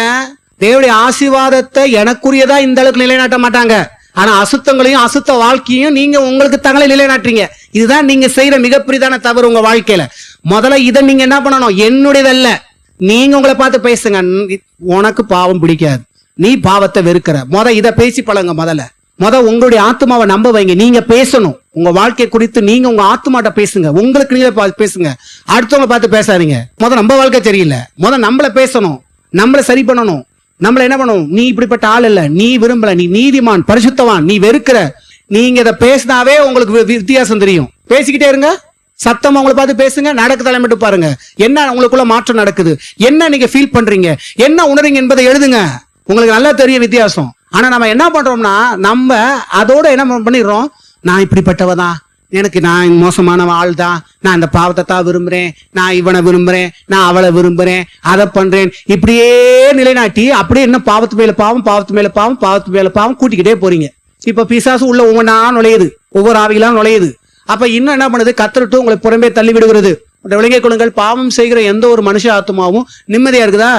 தேவனுடைய ஆசீர்வாதத்தை எனக்குரியதா இந்த அளவுக்கு நிலைநாட்ட மாட்டாங்க. ஆனா அசுத்தங்களையும் அசுத்த வாழ்க்கையும் நீங்க உங்களுக்கு தங்களை நிலைநாட்டுறீங்க. இதுதான் நீங்க செய்யற மிகப்பெரியதான தவறு உங்க வாழ்க்கையில. முதல்ல இதை நீங்க என்ன பண்ணணும்? என்னுடையதல்ல, நீங்க உங்களை பார்த்து பேசுங்க. உனக்கு பாவம் பிடிக்காது, நீ பாவத்தை வெறுக்கிற. இதை பேசி பழங்க. முதல்ல உங்களுடைய ஆத்மாவை நம்ப வைங்க. நீங்க பேசணும் உங்க வாழ்க்கை குறித்து. நீங்க உங்க ஆத்மாட்ட பேசுங்க, உங்களுக்கு நீங்க பேசுங்க. அடுத்தவங்க பார்த்து பேசாதீங்க. நம்ம வாழ்க்கை சரியில்லை, நம்மள பேசணும், நம்மள சரி பண்ணணும். நம்மள என்ன பண்ணணும்? நீ இப்படிப்பட்ட ஆள் இல்ல, நீ விரும்பல, நீ நீதிமான், பரிசுத்தவான், நீ வெறுக்கிற. நீங்க இதை பேசினாவே உங்களுக்கு வித்தியாசம் தெரியும். பேசிக்கிட்டே இருங்க, சத்தம் உங்களை பார்த்து பேசுங்க, நடக்க தலைமிட்டு பாருங்க. என்ன உங்களுக்குள்ள மாற்றம் நடக்குது, என்ன நீங்க ஃபீல் பண்றீங்க, என்ன உணர்றீங்க என்பதை எழுதுங்க. உங்களுக்கு நல்லா தெரியும் வித்தியாசம். ஆனா நம்ம என்ன பண்றோம்னா, நம்ம அதோட என்ன பண்ணிடுறோம்? நான் இப்படிப்பட்டவதான், எனக்கு நான் மோசமான ஆள் தான், நான் இந்த பாவத்தை தான் விரும்புறேன், நான் இவனை விரும்புறேன், நான் அவளை விரும்புறேன், அதை பண்றேன், இப்படியே நிலைநாட்டி அப்படியே என்ன பாவத்து மேல பாவம், பாவத்து மேல பாவம், பாவத்து மேல பாவம் கூட்டிக்கிட்டே போறீங்க. இப்ப பிசாசு உள்ள ஒவ்வொன்றா நுழையுது, ஒவ்வொரு ஆவிகளா நுழையுது. அப்ப இன்னும் என்ன பண்ணுது? கத்தரிட்டு உங்களை புறம்பே தள்ளி விடுகிறது. விலகிக் கொள்ளுங்கள். பாவம் செய்கிற எந்த ஒரு மனுஷ ஆத்மாவும் நிம்மதியா இருக்குதா?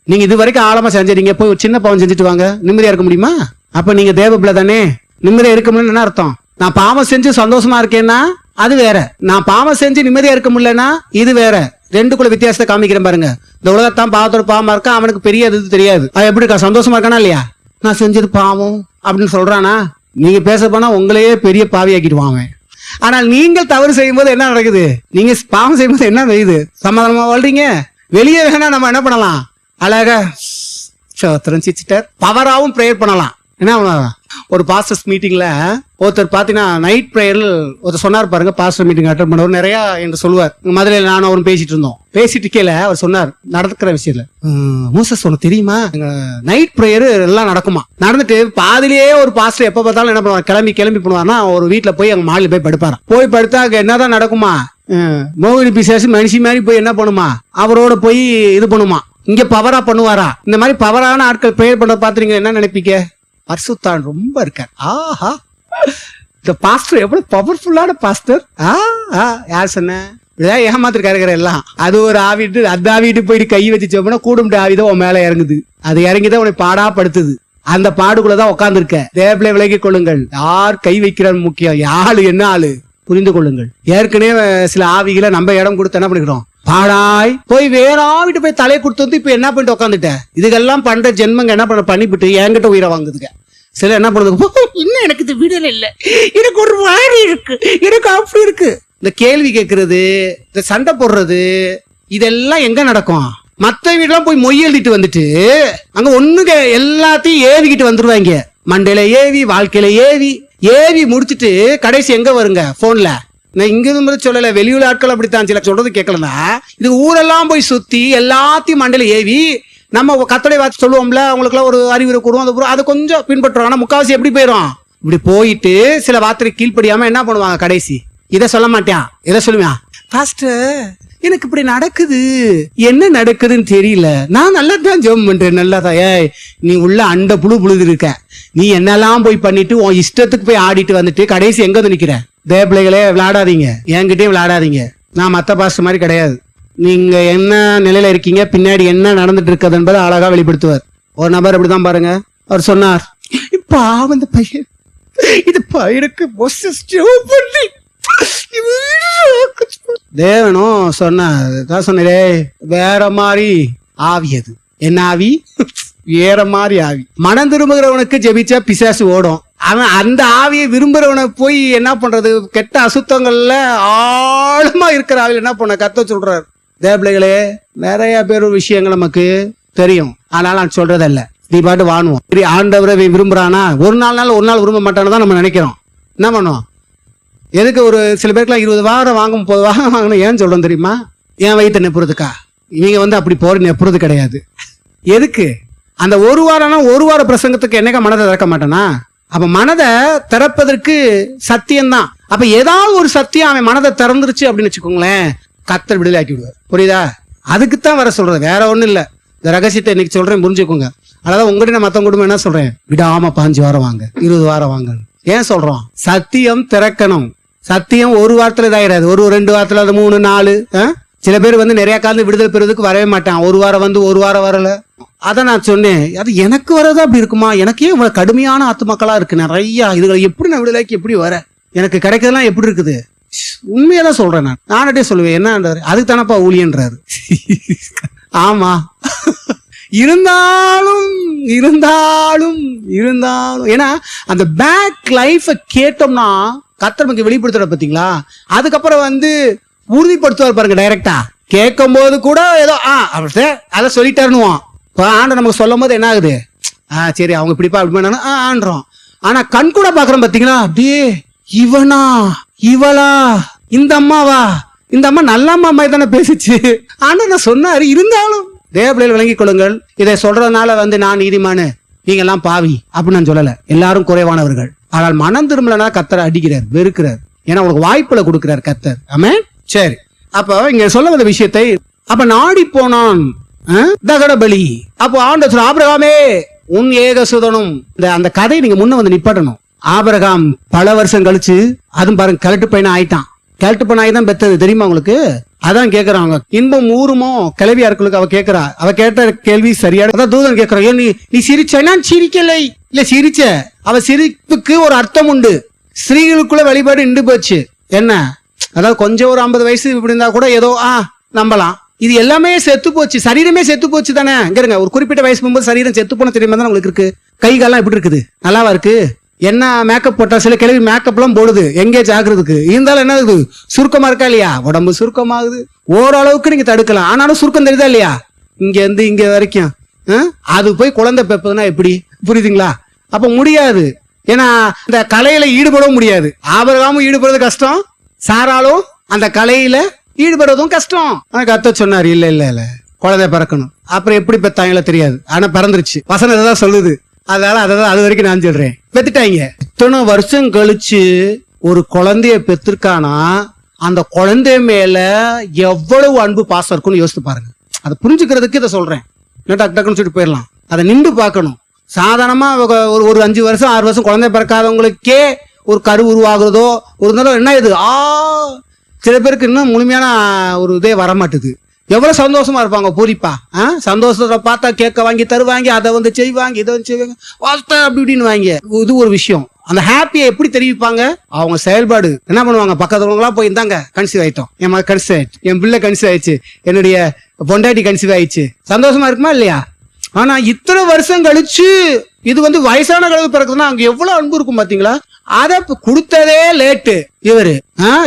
நீங்க இது வரைக்கும் ஆழமா செஞ்சீங்க, போய் ஒரு சின்ன பாவம் செஞ்சுட்டு வாங்க, நிம்மதியா இருக்க முடியுமா? அப்ப நீங்க தேவ பிள்ளை தானே, நிம்மதியா இருக்க முடியல என்ன அர்த்தம்? நான் பாவம் செஞ்சு சந்தோஷமா இருக்கேன்னா அது வேற, நான் பாவம் செஞ்சு நிம்மதியா இருக்க முடியலன்னா இது வேற. ரெண்டுக்குள்ள வித்தியாசத்தை காமிக்கிறேன் பாருங்க. இந்த உலகத்தான் பாவத்தோட பாவமா இருக்கா, அவனுக்கு பெரிய இது தெரியாது. அது எப்படி இருக்கா? சந்தோஷமா இருக்கானா இல்லையா? நான் செஞ்சது பாவம் அப்படின்னு சொல்றானா? நீங்க பேச போனா உங்களையே பெரிய பாவியாக்கிடுவான் அவன். ஆனால் நீங்கள் தவறு செய்யும் போது என்ன நடக்குது? நீங்க பாவம் செய்யும் போது என்ன செய்யுது? சமாதானமா வாழ்றீங்க. வெளியே வேணா நம்ம என்ன பண்ணலாம்? அழகா சிரிச்சிட்டார், பவராவும் ப்ரேயர் பண்ணலாம். என்ன, ஒரு பாஸ்டர்ஸ் மீட்டிங்ல ஒருத்தர் பாத்தீங்கன்னா நைட் ப்ரேயர் ஒருத்தர் சொன்னார் பாருங்க. பாஸ்டர் மீட்டிங் அட்டன் பண்ணவர் நிறைய என்று சொல்லுவார். மதுரையில் நானும் அவரும் பேசிட்டு இருந்தோம். பேசிட்டு கேள அவர் சொன்னார், நடக்கிற விஷயத்துல மூசஸ் உனக்கு தெரியுமா, நைட் ப்ரேயர் எல்லாம் நடக்குமா. நடந்துட்டு பாதிலேயே ஒரு பாஸ்டர் எப்ப பார்த்தாலும் என்ன பண்ணுவார், கிளம்பி பண்ணுவார்னா ஒரு வீட்டுல போய் அங்க மாடியில் போய் படுப்பாரா. போய் படுத்தா அங்க என்னதான் நடக்குமா, மோகினி பிசாசு மனுஷி மாதிரி போய் என்ன பண்ணுமா, அவரோட போய் இது பண்ணுமா. இங்க பவரா பண்ணுவாரா? இந்த மாதிரி பவரான ஆட்கள் ப்ரேயர் பண்ண பாத்துறீங்க, என்ன நினைப்பீங்க? பரிசுத்தான் ரொம்ப இருக்கார். ஆஹா, இந்த பாஸ்டர் எவ்வளவு பவர்ஃபுல்லான பாஸ்டர். யார் சொன்ன? இதான் ஏமாத்திருக்காரு எல்லாம். அது ஒரு ஆவிட்டு அந்த ஆவிட்டு போயிட்டு கை வச்சுச்சோம்னா கூடும்ட்டு ஆவிதான் உன் மேல இறங்குது. அது இறங்கிதான் உன்னை பாடா படுத்துது. அந்த பாடுக்குள்ளதான் உட்கார்ந்து இருக்க. தேவப்பிள்ளை விலகிக் கொள்ளுங்கள். யார் கை வைக்கிறான்னு முக்கியம், யாரு என்ன ஆளு புரிந்து கொள்ளுங்கள். ஏற்கனவே சில ஆவிகளை நம்ம இடம் கொடுத்து என்ன பண்ணிக்கிறோம், பாடாய் போய் வேற ஆவிட்டு போய் தலையை கொடுத்து வந்து இப்ப என்ன பண்ணிட்டு உட்காந்துட்ட. இதுக்கெல்லாம் பண்ற ஜென்மங்க என்ன பண்ண பண்ணிவிட்டு என்கிட்ட உயிரை வாங்குதுங்க. சில என்ன பண்ணுது, இன்னும் எனக்கு இது விடல இல்ல, எனக்கு ஒரு மாதிரி இருக்கு, எனக்கு அப்படி இருக்கு. இந்த கேள்வி கேட்கறது, இந்த சண்டை போடுறது, இதெல்லாம் எங்க நடக்கும்? மத்த வீட்டுலாம் போய் மொய் எழுதிட்டு வந்துட்டு அங்க ஒண்ணுங்க எல்லாத்தையும் ஏவிக்கிட்டு வந்துருவாங்க. மண்டையில ஏவி, வாழ்க்கையில ஏவி முடிச்சுட்டு கடைசி எங்க வருங்க? போன்ல நான் இங்க இருந்து சொல்லல, வெளியூர் ஆட்கள் அப்படித்தான் சில சொல்றது கேட்கலன்னா, இது ஊரெல்லாம் போய் சுத்தி எல்லாத்தையும் மண்டையில ஏவி நம்ம கத்தோடைய வார்த்தை சொல்லுவோம்ல, அவங்களுக்கு எல்லாம் ஒரு அறிவுரை கூறுவோம், அதை கொஞ்சம் பின்பற்றுவோம். ஆனா முக்காவாசி எப்படி போயிடும், இப்படி போயிட்டு சில வார்த்தை கீழ்ப்படியாம என்ன பண்ணுவாங்க, கடைசி இதை சொல்ல மாட்டான், இதை சொல்லுவான், பாஸ்டர் எனக்கு இப்படி நடக்குது, என்ன நடக்குதுன்னு தெரியல, நான் நல்லா தான் ஜெபம் பண்றேன், நல்லா தான். ஏய், நீ உள்ள அண்ட புழுது இருக்க, நீ என்னெல்லாம் போய் பண்ணிட்டு உன் இஷ்டத்துக்கு போய் ஆடிட்டு வந்துட்டு கடைசி எங்க வந்து நிக்கிற? தேவப்பிள்ளைகளே விளையாடாதீங்க, என்கிட்டயும் விளையாடாதீங்க. நான் மத்த பாஸ்டர் மாதிரி கிடையாது. நீங்க என்ன நிலையில இருக்கீங்க, பின்னாடி என்ன நடந்துட்டு இருக்குது என்பதை அழகா வெளிப்படுத்துவார். ஒரு நபர் அப்படிதான் பாருங்க, அவர் சொன்னார், இப்ப இந்த பையன் இது பையனுக்கு தேவனும் சொன்னே வேற மாதிரி ஆவி, அது என்ன ஆவி, வேற மாதிரி ஆவி. மனம் திரும்புகிறவனுக்கு ஜெபிச்சா பிசாசு ஓடும். அவன் அந்த ஆவியை விரும்புறவனை போய் என்ன பண்றது, கெட்ட அசுத்தங்கள்ல ஆழமா இருக்கிற ஆவியில் என்ன பண்ண கத்த சொல்றாரு. தேவபிள்ளைகளே, நிறைய பேர் விஷயங்கள் நமக்கு தெரியும், ஆனாலும் நான் சொல்றதல்ல, நீ பாட்டு வாணுவோம். சரி, ஆண்டவரை விரும்புறானா, ஒரு நாள் விரும்ப மாட்டான்னு தான் நம்ம நினைக்கிறோம். என்ன பண்ணுவோம், எதுக்கு ஒரு சில பேருக்குலாம் 20 வாரம் வாங்கும் 30 வாரம் வாங்கணும், ஏன் சொல்றோம் தெரியுமா? என் வயிற்று நெப்புறதுக்கா? இவங்க அப்படி போற நெப்புறது கிடையாது. எதுக்கு அந்த ஒரு வார பிரசங்கத்துக்கு என்னக்கா மனதை திறக்க மாட்டேனா? அப்ப மனதை திறப்பதற்கு சத்தியம்தான். அப்ப ஏதாவது ஒரு சத்தியம் அவன் மனதை திறந்துருச்சு அப்படின்னு வச்சுக்கோங்களேன், கத்தர் விடுதலை ஆக்கி விடுவார். புரியுதா? அதுக்குத்தான் வர சொல்றது, வேற ஒண்ணும் இல்ல. இந்த ரகசியத்தை இன்னைக்கு சொல்றேன், புரிஞ்சுக்கோங்க. அதாவது உங்ககிட்ட நான் மத்தவங்க குடும்பம் என்ன சொல்றேன், விடாம 5 வாரம் வாங்க, 20 வாரம் வாங்க. ஏன் சொல்றோம்? சத்தியம் திறக்கணும். சத்தியம் ஒரு வாரத்துல இதாயிடாது, ஒரு 2 வாரத்துல, அது 3 4. சில பேர் நிறைய காலம் விடுதலை பெறுவதற்கு வரவே மாட்டான். ஒரு வாரம் வந்து ஒரு வாரம் வரல. அதான் நான் சொன்னேன், அது எனக்கு வரது அப்படி இருக்குமா? எனக்கே இவ்வளவு கடுமையான ஆத்துமக்களா இருக்கு நிறைய, இதுகளை எப்படி நான் விடுதலைக்கு எப்படி வர, எனக்கு கிடைக்கிறதுலாம் எப்படி இருக்குது? உண்மையதான் சொல்றேன். நானே சொல்லுவேன், என்ன அதுக்கு தானப்பா ஊழியன்றாரு. ஆமா, இருந்தாலும் ஏன்னா அந்த பேக் லைஃப கேட்டோம்னா கர்த்தர் நமக்கு வெளிப்படுத்துற பாத்தீங்களா. அதுக்கப்புறம் உறுதிப்படுத்துவார் பாருங்க. டைரக்டா கேட்கும் போது கூட ஏதோ அதை சொல்லிட்டாருன்னுவோம். ஆண்ட நமக்கு சொல்லும் போது என்ன ஆகுது, சரி அவங்க இப்படிப்பா அப்படி ஆன்றோம். ஆனா கண் கூட பாக்குறோம் பாத்தீங்களா, அப்படியே இவனா இவளா, இந்த அம்மாவா, இந்த அம்மா நல்ல அம்மா மாதிரி தானே பேசிச்சு. ஆனா நான் சொன்னாரு, இருந்தாலும் தேவபிள்ளைகள் விளங்கிக் கொள்ளுங்கள். இதை சொல்றதுனால நான் நீதிமானு, நீங்க எல்லாம் பாவி அப்படின்னு நான் சொல்லல. எல்லாரும் குறைவானவர்கள். ஆனால் மனம் திரும்பலனா கர்த்தர் அடிக்கிறார், வெறுக்கிறார். ஏன்னா உங்களுக்கு வாய்ப்புல கொடுக்கிறார் கர்த்தர். ஆமே, சரி. அப்ப இங்க சொல்ல வந்த விஷயத்தை அப்ப நாடி போனான் தகட பலி. அப்போ ஆண்டவர், ஆபிரகாமே உன் ஏகசுதனும், அந்த கதையை நீங்க முன்ன நிப்பாட்டணும். ஆபிரகாம் பல வருஷம் கழிச்சு, அதுவும் பாருங்க, கலட்டு பையனா ஆயிட்டான். கலட்டு பையனாய் தான் பெத்தது, தெரியுமா உங்களுக்கு? அதான் கேக்குறாங்க, இன்பம் ஊருமோ கிளவியா இருக்குளுக்கு. அவ கேக்குறா, அவ கேட்ட கேள்வி சரியான. அதான் தூதன் கேக்குறான், நீ சிரிச்ச? நான் சிரிக்கலை. இல்ல சிரிச்ச. அவ சிரிப்புக்கு ஒரு அர்த்தம் உண்டு. ஸ்திரீகளுக்குள்ள வழிபாடு நின்று போச்சு. என்ன, அதாவது கொஞ்சம் ஒரு 50 வயசு இப்படி இருந்தா கூட ஏதோ நம்பலாம். இது எல்லாமே செத்து போச்சு, சரீரமே செத்து போச்சு தானே. இங்க ஒரு குறிப்பிட்ட வயசு போகும்போது சரீரம் செத்து போன தெரியுமா தான் உங்களுக்கு இருக்கு. கை காலம் எப்படி இருக்குது, நல்லாவா இருக்கு? என்ன மேக்கப் போட்டா, சில கிளவி மேக்கப் எல்லாம் போடுது எங்கேஜ் ஆகுறதுக்கு. இருந்தாலும் என்ன ஆகுது, சுருக்கமா இருக்கா இல்லையா? உடம்பு சுருக்கமாகுது. ஓரளவுக்கு நீங்க தடுக்கலாம், ஆனாலும் சுருக்கம் தெரியுதா இல்லையா? இங்க இருந்து இங்க வரைக்கும். அது போய் குழந்தை பெப்பதுன்னா எப்படி, புரியுதுங்களா? அப்ப முடியாது. ஏன்னா இந்த கலையில ஈடுபடவும் முடியாது. ஆபிரகாமும் ஈடுபடுறது கஷ்டம், சாராலும் அந்த கலையில ஈடுபடுறதும் கஷ்டம். ஆனா கர்த்தர் சொன்னார், இல்ல இல்ல இல்ல, குழந்தை பிறக்கணும். அப்புறம் எப்படி பெத்தாங்களோ தெரியாது, ஆனா பிறந்துருச்சு. வசனம் இதான் சொல்லுது. அதனால அது வரைக்கும் நான் சொல்றேன், பெத்துட்டாங்க. இத்தனை வருஷம் கழிச்சு ஒரு குழந்தைய பெற்றிருக்கானா, அந்த குழந்தைய மேல எவ்வளவு அன்பு பாசம் இருக்குன்னு யோசித்து பாருங்க. அதை புரிஞ்சுக்கிறதுக்கு இதை சொல்றேன். டக்கு டக்குன்னு சொல்லிட்டு போயிடலாம், அதை நின்று பார்க்கணும். சாதாரணமா ஒரு 5 வருஷம் 6 வருஷம் குழந்தை பிறக்காதவங்களுக்கே ஒரு கரு உருவாகுறதோ ஒரு தடவை என்ன இது சில பேருக்கு இன்னும் முழுமையான ஒரு இதே வரமாட்டுது. எவ்வளவு சந்தோஷமா இருப்பாங்க பூரிப்பா. சந்தோஷத்தை பார்த்தா கேட்க வாங்கி தருவாங்க, அதை செய்வாங்க, இதை செய்வாங்க, வாஸ்தா அப்படி இப்படின்னு வாங்க. இது ஒரு விஷயம். அந்த ஹாப்பியை எப்படி தெரிவிப்பாங்க, அவங்க செயல்பாடு. என்ன பண்ணுவாங்க, பக்கத்துலங்களா போய் இருந்தாங்க, கன்சீவ் ஆயிட்டோம், என் மகள் கன்சீவ் ஆயிடுச்சு, என் பிள்ளை கன்சீவ் ஆயிடுச்சு, என்னுடைய பொண்டாட்டி கன்சீவ் ஆயிடுச்சு. சந்தோஷமா இருக்குமா இல்லையா? ஆனா இத்தனை வருஷம் கழிச்சு இது வயசான கழுவு பிறகுதுன்னா அங்க எவ்வளவு அன்பு இருக்கும் பாத்தீங்களா? அத கொடுத்ததே லேட்டு. இவரு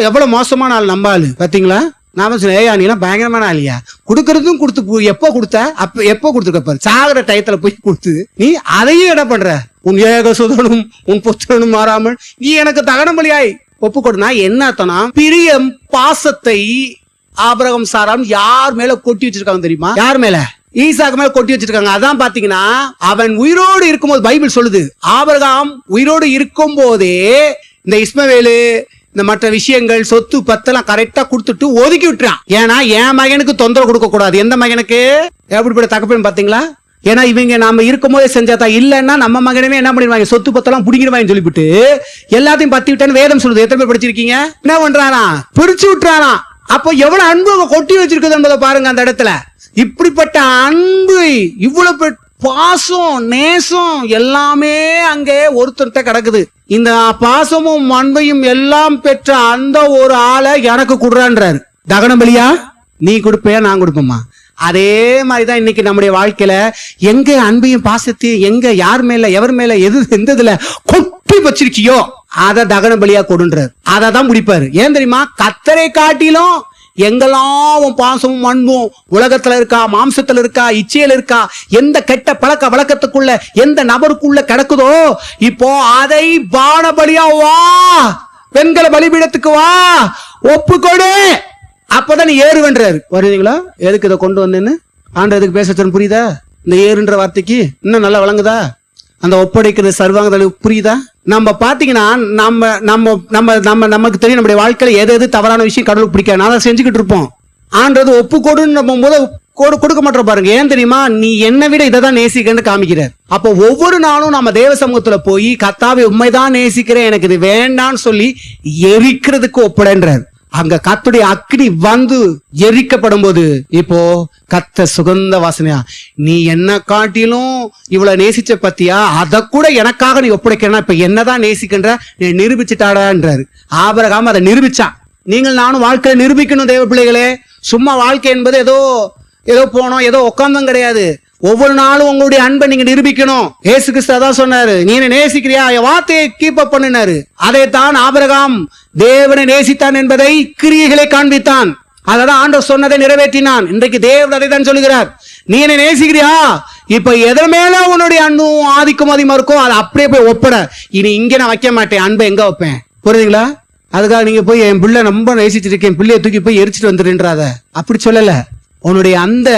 எவ்வளவு மோசமான ஆள், நம்பாளு பாத்தீங்களா? நாம சொன்னேன், ஏயா நீ பயங்கரமான ஆளியா, கொடுக்கறதும் கொடுத்து எப்போ கொடுத்த, அப்ப எப்போ கொடுத்துருக்க, சாகர டயத்துல போய் கொடுத்து நீ அதையும் என்ன பண்ற, உன் ஏக சுதனும் உன் புத்திரனும் மாறாமல் நீ எனக்கு தகன பலியாய் ஒப்புக்கொடுனா என்ன அர்த்தம்னா, பிரியம் பாசத்தை ஆபிரகாம் சாராம் யார் மேல கொட்டி வச்சிருக்காங்க தெரியுமா? யார் மேல? ஈசாக்கு மேல கொட்டி வச்சிருக்காங்க. அதான் பாத்தீங்கன்னா, அவன் உயிரோடு இருக்கும்போது பைபிள் சொல்லுது, ஆபிரகாம் உயிரோடு இருக்கும் போதே இந்த இஸ்மவேலு இந்த மற்ற விஷயங்கள் சொத்து பத்தெல்லாம் கரெக்டா கொடுத்துட்டு ஒதுக்கி விட்டுறான். ஏன்னா என் மகனுக்கு தொந்தரவு கொடுக்க கூடாது. எந்த மகனுக்கு? எப்படிப்பட்ட தகப்பன் பாத்தீங்களா? ஏன்னா இவங்க நாம இருக்கும் போதே செஞ்சாதா, இல்லன்னா நம்ம மகனவே என்ன பண்ணிடுவாங்க, சொத்து பத்தெல்லாம் புடிங்கிடுவாங்க சொல்லிவிட்டு எல்லாத்தையும் பத்தி விட்டேன்னு வேதம் சொல்லுது. எத்தனை பேர் படிச்சிருக்கீங்க? என்ன பண்றானா? பிரிச்சு விட்டுறானா. அப்போ எவ்வளவு அன்பு அவங்க கொட்டி வச்சிருக்குது என்பதை பாருங்க. அந்த இடத்துல இப்படிப்பட்ட அன்பு, இவ்வளவு பாசம், நேசம் எல்லாமே அங்கே ஒருத்தர்கிட்ட கிடக்குது. இந்த பாசமும் அன்பையும் எல்லாம் பெற்ற அந்த ஒரு ஆளை எனக்கு கொடுறான்றாரு. தகன பலியா நீ கொடுப்பையா, நான் கொடுப்போமா? அதே மாதிரிதான் இன்னைக்கு நம்முடைய வாழ்க்கையில எங்க அன்பையும் பாசத்தையும் எங்க யார் மேல எவர் மேல எந்த இதுல கொட்டி வச்சிருக்கியோ அதை தகன பலியா கொடுன்றார். அதை தான் முடிப்பாரு. ஏன் தெரியுமா? கர்த்தரை காட்டிலும் எங்கெல்லாம் உன் பாசமும் அன்பும் உலகத்துல இருக்கா, மாம்சத்துல இருக்கா, இச்சையில இருக்கா, எந்த கெட்ட பழக்க வழக்கத்துக்குள்ள எந்த நபருக்குள்ள கிடக்குதோ, இப்போ அதை பான பலியா வா, பெண்களை பலிபீடத்துக்கு வா, ஒப்புக்கொடு, அப்பதான் நீ ஏறுவன்றாரு. வருவீங்களா? எதுக்கு இதை கொண்டு வந்தேன்னு ஆண்டதுக்கு பேச புரியுதா? இந்த ஏறுன்ற வார்த்தைக்கு இன்னும் நல்லா வழங்குதா? அந்த ஒப்படைக்கிறது சர்வாங்க புரியுதா? நம்ம பாத்தீங்கன்னா நம்ம நம்ம நம்ம நம்ம நமக்கு தெரியும் நம்முடைய வாழ்க்கையில எது எது தவறான விஷயம் கடவுளுக்கு பிடிக்காது, நான் செஞ்சுக்கிட்டு இருப்போம். ஆன்றது ஒப்புக்கொடுன்னு போது கொடுக்க மாட்டோம் பாருங்க. ஏன் தெரியுமா? நீ என்னை விட இதை தான் நேசிக்கிறேன்னு காமிக்கிறார். அப்போ ஒவ்வொரு நாளும் நம்ம தேவ சமூகத்துல போய் கர்த்தாவே உண்மைதான் நேசிக்கிறேன், எனக்கு இது வேண்டான்னு சொல்லி எரிக்கிறதுக்கு ஒப்படைன்றார். அங்க கர்த்தருடைய அக்கினி வந்து எரிக்கப்படும் போது இப்போ கர்த்தர் சுகந்த வாசனையா, நீ என்ன காட்டிலும் இவ்வளவு நேசிச்ச பத்தியா, அத கூட எனக்காக நீ ஒப்படைக்கிறா, இப்ப என்னதான் நேசிக்கின்ற, நீ நிரூபிச்சுட்டாடான்றாரு. ஆபிரகாம் அதை நிரூபிச்சான். நீங்கள் நானும் வாழ்க்கையை நிரூபிக்கணும் தேவ பிள்ளைகளே. சும்மா வாழ்க்கை என்பது ஏதோ ஏதோ போனோம் ஏதோ உட்கார்ந்தும் கிடையாது. ஒவ்வொரு நாளும் உங்களுடைய அன்பை நீங்க நிரூபிக்கணும். ஏசு கிறிஸ்து அதான் சொன்னாரு, நீ என்ன நேசிக்கிறியா, என் வார்த்தையை கீப் அப் பண்ணினாரு. அதைத்தான் ஆபிரகாம் தேவனை நேசித்தான் என்பதை கிரியைகளை காண்பித்தான். அதான் ஆண்டவர் சொன்னதை நிறைவேற்றினான். இன்றைக்கு தேவன் அதை தான் சொல்லுகிறார், நீ என்ன நேசிக்கிறியா, இப்ப எதன் மேல உன்னுடைய அன்பும் ஆதிக்கம் அதிகமா இருக்கும் அதை அப்படியே போய் ஒப்பட. இனி இங்க நான் வைக்க மாட்டேன், அன்பை எங்க வைப்பேன்? புரியுதுங்களா? அதுக்காக நீங்க போய் என் பிள்ளை ரொம்ப நேசிச்சிட்டு இருக்கேன், பிள்ளைய தூக்கி போய் எரிச்சிட்டு வந்துடுன்றாத. அப்படி சொல்லல. உன்னுடைய அந்த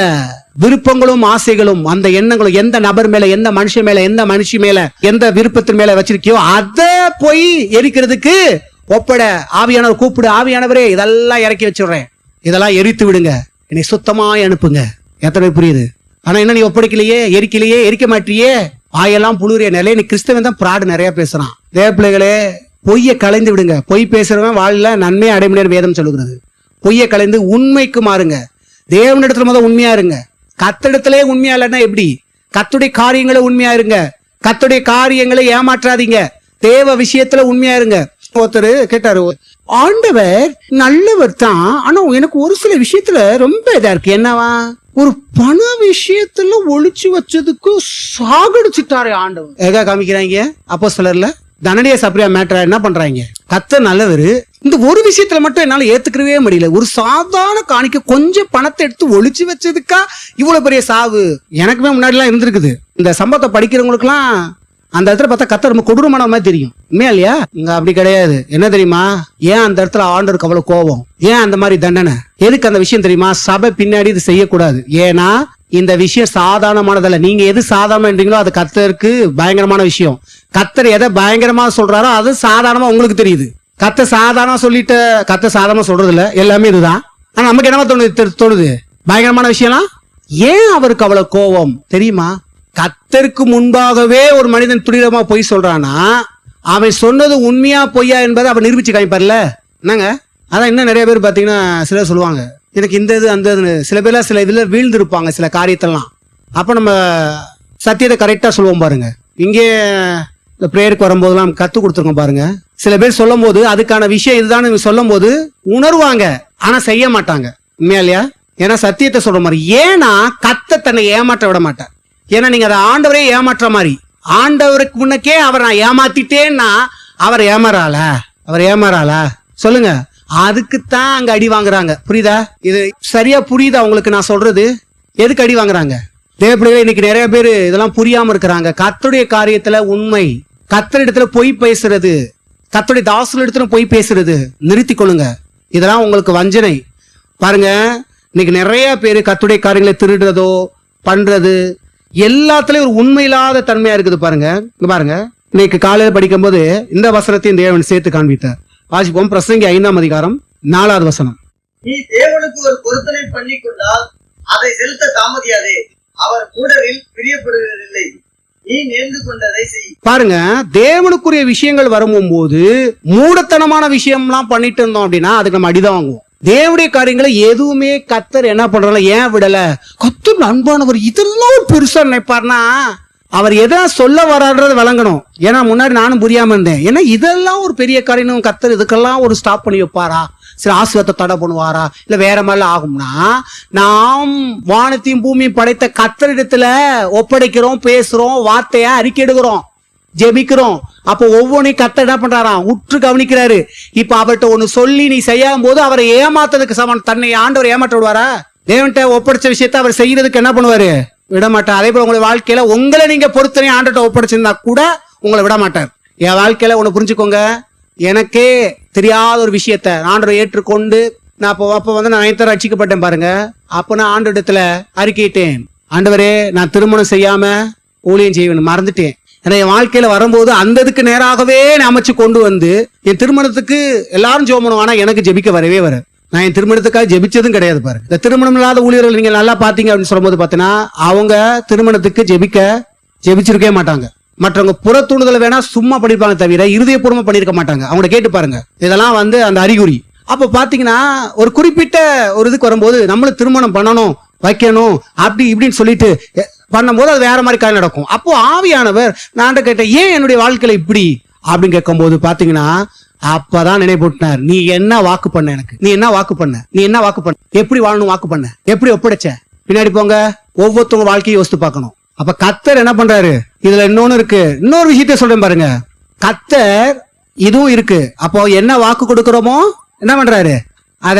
விருப்பங்களும் ஆசைகளும் அந்த எண்ணங்களும் எந்த நபர் மேல, எந்த மனுஷன் மேல, எந்த மனுஷி மேல, எந்த விருப்பத்தின் மேல வச்சிருக்கியோ அதை போய் எரிக்கிறதுக்கு ஒப்பட. ஆவியானவர் கூப்பிடு, ஆவியானவரே இதெல்லாம் இறக்கி வச்சுடுறேன், இதெல்லாம் எரித்து விடுங்க, என்னை சுத்தமாய் அனுப்புங்க. எத்தனை புரியுது? ஆனா என்ன நீ ஒப்படைக்கலையே, எரிக்கலையே, எரிக்க மாட்டியே, வாயெல்லாம் புழுறிய நிலைய. நீ கிறிஸ்தவன் தான் பிராடு நிறைய பேசுறான். தேவ பிள்ளைகளே, பொய்யை கலைந்து விடுங்க. பொய் பேசுறவன் வாழ்ல நன்மையை அடைய முடியாது வேதம் சொல்லுகிறது. பொய்யை கலைந்து உண்மைக்கு மாறுங்க. தேவனிடத்துல முதல் உண்மையா இருங்க. கத்திடத்திலே உண்மையா இல்லைன்னா எப்படி? கத்துடைய காரியங்களை உண்மையா இருங்க. கத்துடைய காரியங்களை ஏமாற்றாதீங்க. தேவ விஷயத்துல உண்மையா இருங்க. ஒருத்தர் கேட்டாரு, ஆண்டவர் நல்லவர் தான், ஆனா எனக்கு ஒரு சில விஷயத்துல ரொம்ப இதா இருக்கு. என்னவா? ஒரு பண விஷயத்துல ஒளிச்சு வச்சதுக்கு சாகடிச்சுட்டாரு ஆண்டவர். எங்க காமிக்கிறாங்க? அப்போஸ்தலர்ல தனனிய சப்ரியா மேட்டரா என்ன பண்றாங்க? கர்த்தர் நல்லவரு, இந்த ஒரு விஷயத்துல மட்டும் என்னால ஏத்துக்கவே முடியல. ஒரு சாதாரண காணிக்க கொஞ்சம் பணத்தை எடுத்து ஒளிச்சு வச்சதுக்கா இவ்வளவு பெரிய சாவு. எனக்குமே முன்னாடி எல்லாம் இருந்திருக்குது. இந்த சம்பவத்தை படிக்கிறவங்களுக்கு எல்லாம் அந்த இடத்துல பார்த்தா கர்த்தர் ரொம்ப கொடூரமான மாதிரி தெரியும். உண்மையா இல்லையா? இங்க அப்படி கிடையாது. என்ன தெரியுமா? ஏன் அந்த இடத்துல ஆண்டவருக்கு அவ்வளவு கோபம்? ஏன் அந்த மாதிரி தண்டனை? எதுக்கு அந்த விஷயம் தெரியுமா? சபை பின்னாடி இது செய்யக்கூடாது. ஏன்னா இந்த விஷயம் சாதாரணமானதல்ல. நீங்க எது சாதாரணன்றீங்களோ அது கர்த்தருக்கு பயங்கரமான விஷயம். கர்த்தர் எதை பயங்கரமா சொல்றாரோ அது சாதாரணமா உங்களுக்கு தெரியுது. கர்த்தர் சாதாரணமா சொல்லிட்டு கர்த்தர் சாதாரணமா சொல்றது இல்ல, எல்லாமே இதுதான். ஆனா நமக்கு என்னமா தோணுது? பயங்கரமான விஷயம்லாம். ஏன் அவருக்கு அவ்வளவு கோபம் தெரியுமா? கர்த்தருக்கு முன்பாகவே ஒரு மனிதன் துரிதமா பொய் சொல்றானா, அவன் சொன்னது உண்மையா பொய்யா என்பதை அவன் நிரூபிச்சு காமிப்பார்ல. என்னங்க? அதான் இன்னும் நிறைய பேர் பாத்தீங்கன்னா சிலர் சொல்லுவாங்க, எனக்கு இந்த இது அந்த இது. சில பேர்லாம் சில இதுல வீழ்ந்து இருப்பாங்க சில காரியத்தெல்லாம். அப்ப நம்ம சத்தியத்தை கரெக்டா சொல்லுவோம் பாருங்க. இங்கே இந்த பிரேயருக்கு வரும்போதெல்லாம் கத்து கொடுத்துருக்கோம் பாருங்க. சில பேர் சொல்லும் போது அதுக்கான விஷயம் இதுதான் சொல்லும் போது உணர்வாங்க, ஆனா செய்ய மாட்டாங்க. உண்மையா இல்லையா? ஏன்னா சத்தியத்தை சொல்ற மாதிரி. ஏன்னா கர்த்தர் தன்னை ஏமாற்ற விட மாட்டார். ஏன்னா நீங்க அதை ஆண்டவரே ஏமாற்ற மாதிரி. ஆண்டவருக்கு முன்னக்கே அவர் நான் ஏமாத்திட்டேன்னா அவர் ஏமாறாளா சொல்லுங்க. அதுக்குத்தான் அங்க அடி வாங்குறாங்க. புரியுதா? இது சரியா புரியுதா உங்களுக்கு நான் சொல்றது? எதுக்கு அடி வாங்குறாங்க? தேவப்பிள்ளைகளே, இன்னைக்கு நிறைய பேர் இதெல்லாம் புரியாம இருக்கிறாங்க. கர்த்தருடைய காரியத்துல உண்மை, கர்த்தரிடத்துல பொய் பேசுறது, கர்த்தருடைய தாசர்கள் இடத்துல போய் பேசுறது நிறுத்தி கொள்ளுங்க. இதெல்லாம் உங்களுக்கு வஞ்சனை. பாருங்க, இன்னைக்கு நிறைய பேர் கர்த்தருடைய காரியங்களை திருடுறதோ பண்றது எல்லாத்துலயும் ஒரு உண்மையில்லாத தன்மையா இருக்குது. பாருங்க, இங்க பாருங்க, இன்னைக்கு காலையில படிக்கும் போது இந்த வசனத்தையும் தேவன் சேர்த்து காண்பித்தார். வாசிப்போம். பிரசங்கி 5ஆம் அதிகாரம் 4வது வசனம். நீ தேவனுக்கு ஒரு பொருத்தனை பண்ணி கொண்டால் அதை செலுத்த தாமதியாதே, அவர் மூடரில் பிரியப்படுவதில்லை, நீ நேர்ந்து கொண்டதை செய். பாருங்க, தேவனுக்குரிய விஷயங்கள் வரும்போது மூடத்தனமான விஷயம்லாம் பண்ணிட்டு இருந்தோம் அப்படின்னா அதுக்கு நம்ம அடிதான் வாங்குவோம். தேவனுடைய காரியங்களை எதுவுமே கர்த்தர் என்ன பண்றல, ஏன் விடல? கர்த்தர் அன்பானவர், இதெல்லாம் ஒரு பெருசா நினைப்பார்னா அவர் எதை சொல்ல வர்றாருன்றது விளங்கணும். ஏன்னா முன்னாடி நானும் புரியாம இருந்தேன். ஏன்னா இதெல்லாம் ஒரு பெரிய காரியம், கர்த்தர் இதுக்கெல்லாம் ஒரு ஸ்டாப் பண்ணி வைப்பாரா, சரி ஆசீர்வாதத்தை தடை பண்ணுவாரா, இல்ல வேற மாதிரிலாம் ஆகும்னா நாம் வானத்தையும் பூமியும் படைத்த கர்த்தரிடத்துல ஒப்படைக்கிறோம், பேசுறோம், வார்த்தையா அறிக்கையிடுகிறோம், ஜெபிக்கிறோம். அப்போ ஒவ்வொன்றையும் கர்த்தர் என்ன பண்றாராம், உற்று கவனிக்கிறாரு. இப்ப அவர்கிட்ட ஒண்ணு சொல்லி நீ செய்யும் போது அவரை ஏமாத்ததுக்கு சமம். தன்னை ஆண்டவர் ஏமாற்ற விடுவாரா? தேவன்கிட்ட ஒப்படைச்ச விஷயத்த அவர் செய்யறதுக்கு என்ன பண்ணுவாரு? விட மாட்டார். அதே போல உங்களுடைய வாழ்க்கையில உங்களை நீங்க பொறுத்தனே ஆண்டவர்கிட்ட ஒப்படைச்சிருந்தா கூட உங்களை விட மாட்டார். என் வாழ்க்கையில ஒண்ணு புரிஞ்சுக்கோங்க, எனக்கே தெரியாத ஒரு விஷயத்த ஆண்டவரை ஏற்றுக்கொண்டு நான் அப்போ வந்து நான் 9th ரட்சிக்கப்பட்டேன் பாருங்க. அப்ப நான் ஆண்டவரிடத்துல அறிக்கையிட்டேன், ஆண்டவரே நான் திருமணம் செய்யாம ஊழியம் செய்வேன் மறந்துட்டேன். ஏன்னா என் வாழ்க்கையில வரும்போது அந்த இதுக்கு நேராகவே நான் அமைச்சு கொண்டு வந்து என் திருமணத்துக்கு எல்லாரும் ஜெபம் பண்ணுவோம், ஆனா எனக்கு ஜெபிக்க வரவே வர. நான் என் திருமணத்துக்காக ஜெபிச்சதும் கிடையாது. பாரு, இந்த திருமணம் இல்லாத ஊழியர்கள் நீங்க நல்லா பாத்தீங்க அப்படின்னு சொல்லும்போது பாத்தீங்கன்னா அவங்க திருமணத்துக்கு ஜெபிச்சிருக்கவே மாட்டாங்க. மற்றவங்க புற தூண்டுதலை வேணா சும்மா பண்ணிருப்பாங்க தவிர இருதயபூர்வமா பண்ணிருக்க மாட்டாங்க. அவங்க கேட்டு பாருங்க, இதெல்லாம் வந்து அந்த அறிகுறி. அப்ப பாத்தீங்கன்னா ஒரு குறிப்பிட்ட ஒரு இதுக்கு வரும்போது நம்மளும் திருமணம் பண்ணணும் வைக்கணும் அப்படி இப்படின்னு சொல்லிட்டு பண்ணும்போது அது வேற மாதிரி காரியம் நடக்கும். அப்போ ஆவியானவர் நான் கேட்டேன், ஏன் என்னுடைய வாழ்க்கையில இப்படி அப்படின்னு கேட்கும் போது பாத்தீங்கன்னா அப்பதான் நினைப்பூட்டினார், நீ என்ன வாக்கு பண்ண, எனக்கு நீ என்ன வாக்கு பண்ண, நீ என்ன வாக்கு பண்ண, எப்படி வாழணும் வாக்கு பண்ண, எப்படி ஒப்படைச்ச. பின்னாடி போங்க, ஒவ்வொருத்தவங்க வாழ்க்கையை யோசித்து பார்க்கணும். அப்ப கர்த்தர் என்ன பண்றாரு, இதுல இன்னொன்னு இருக்கு, இன்னொரு விஷயத்த சொல்றேன் பாருங்க. கர்த்தர் இதுவும் இருக்கு. அப்போ என்ன வாக்கு கொடுக்கிறோமோ என்ன பண்றாரு, அத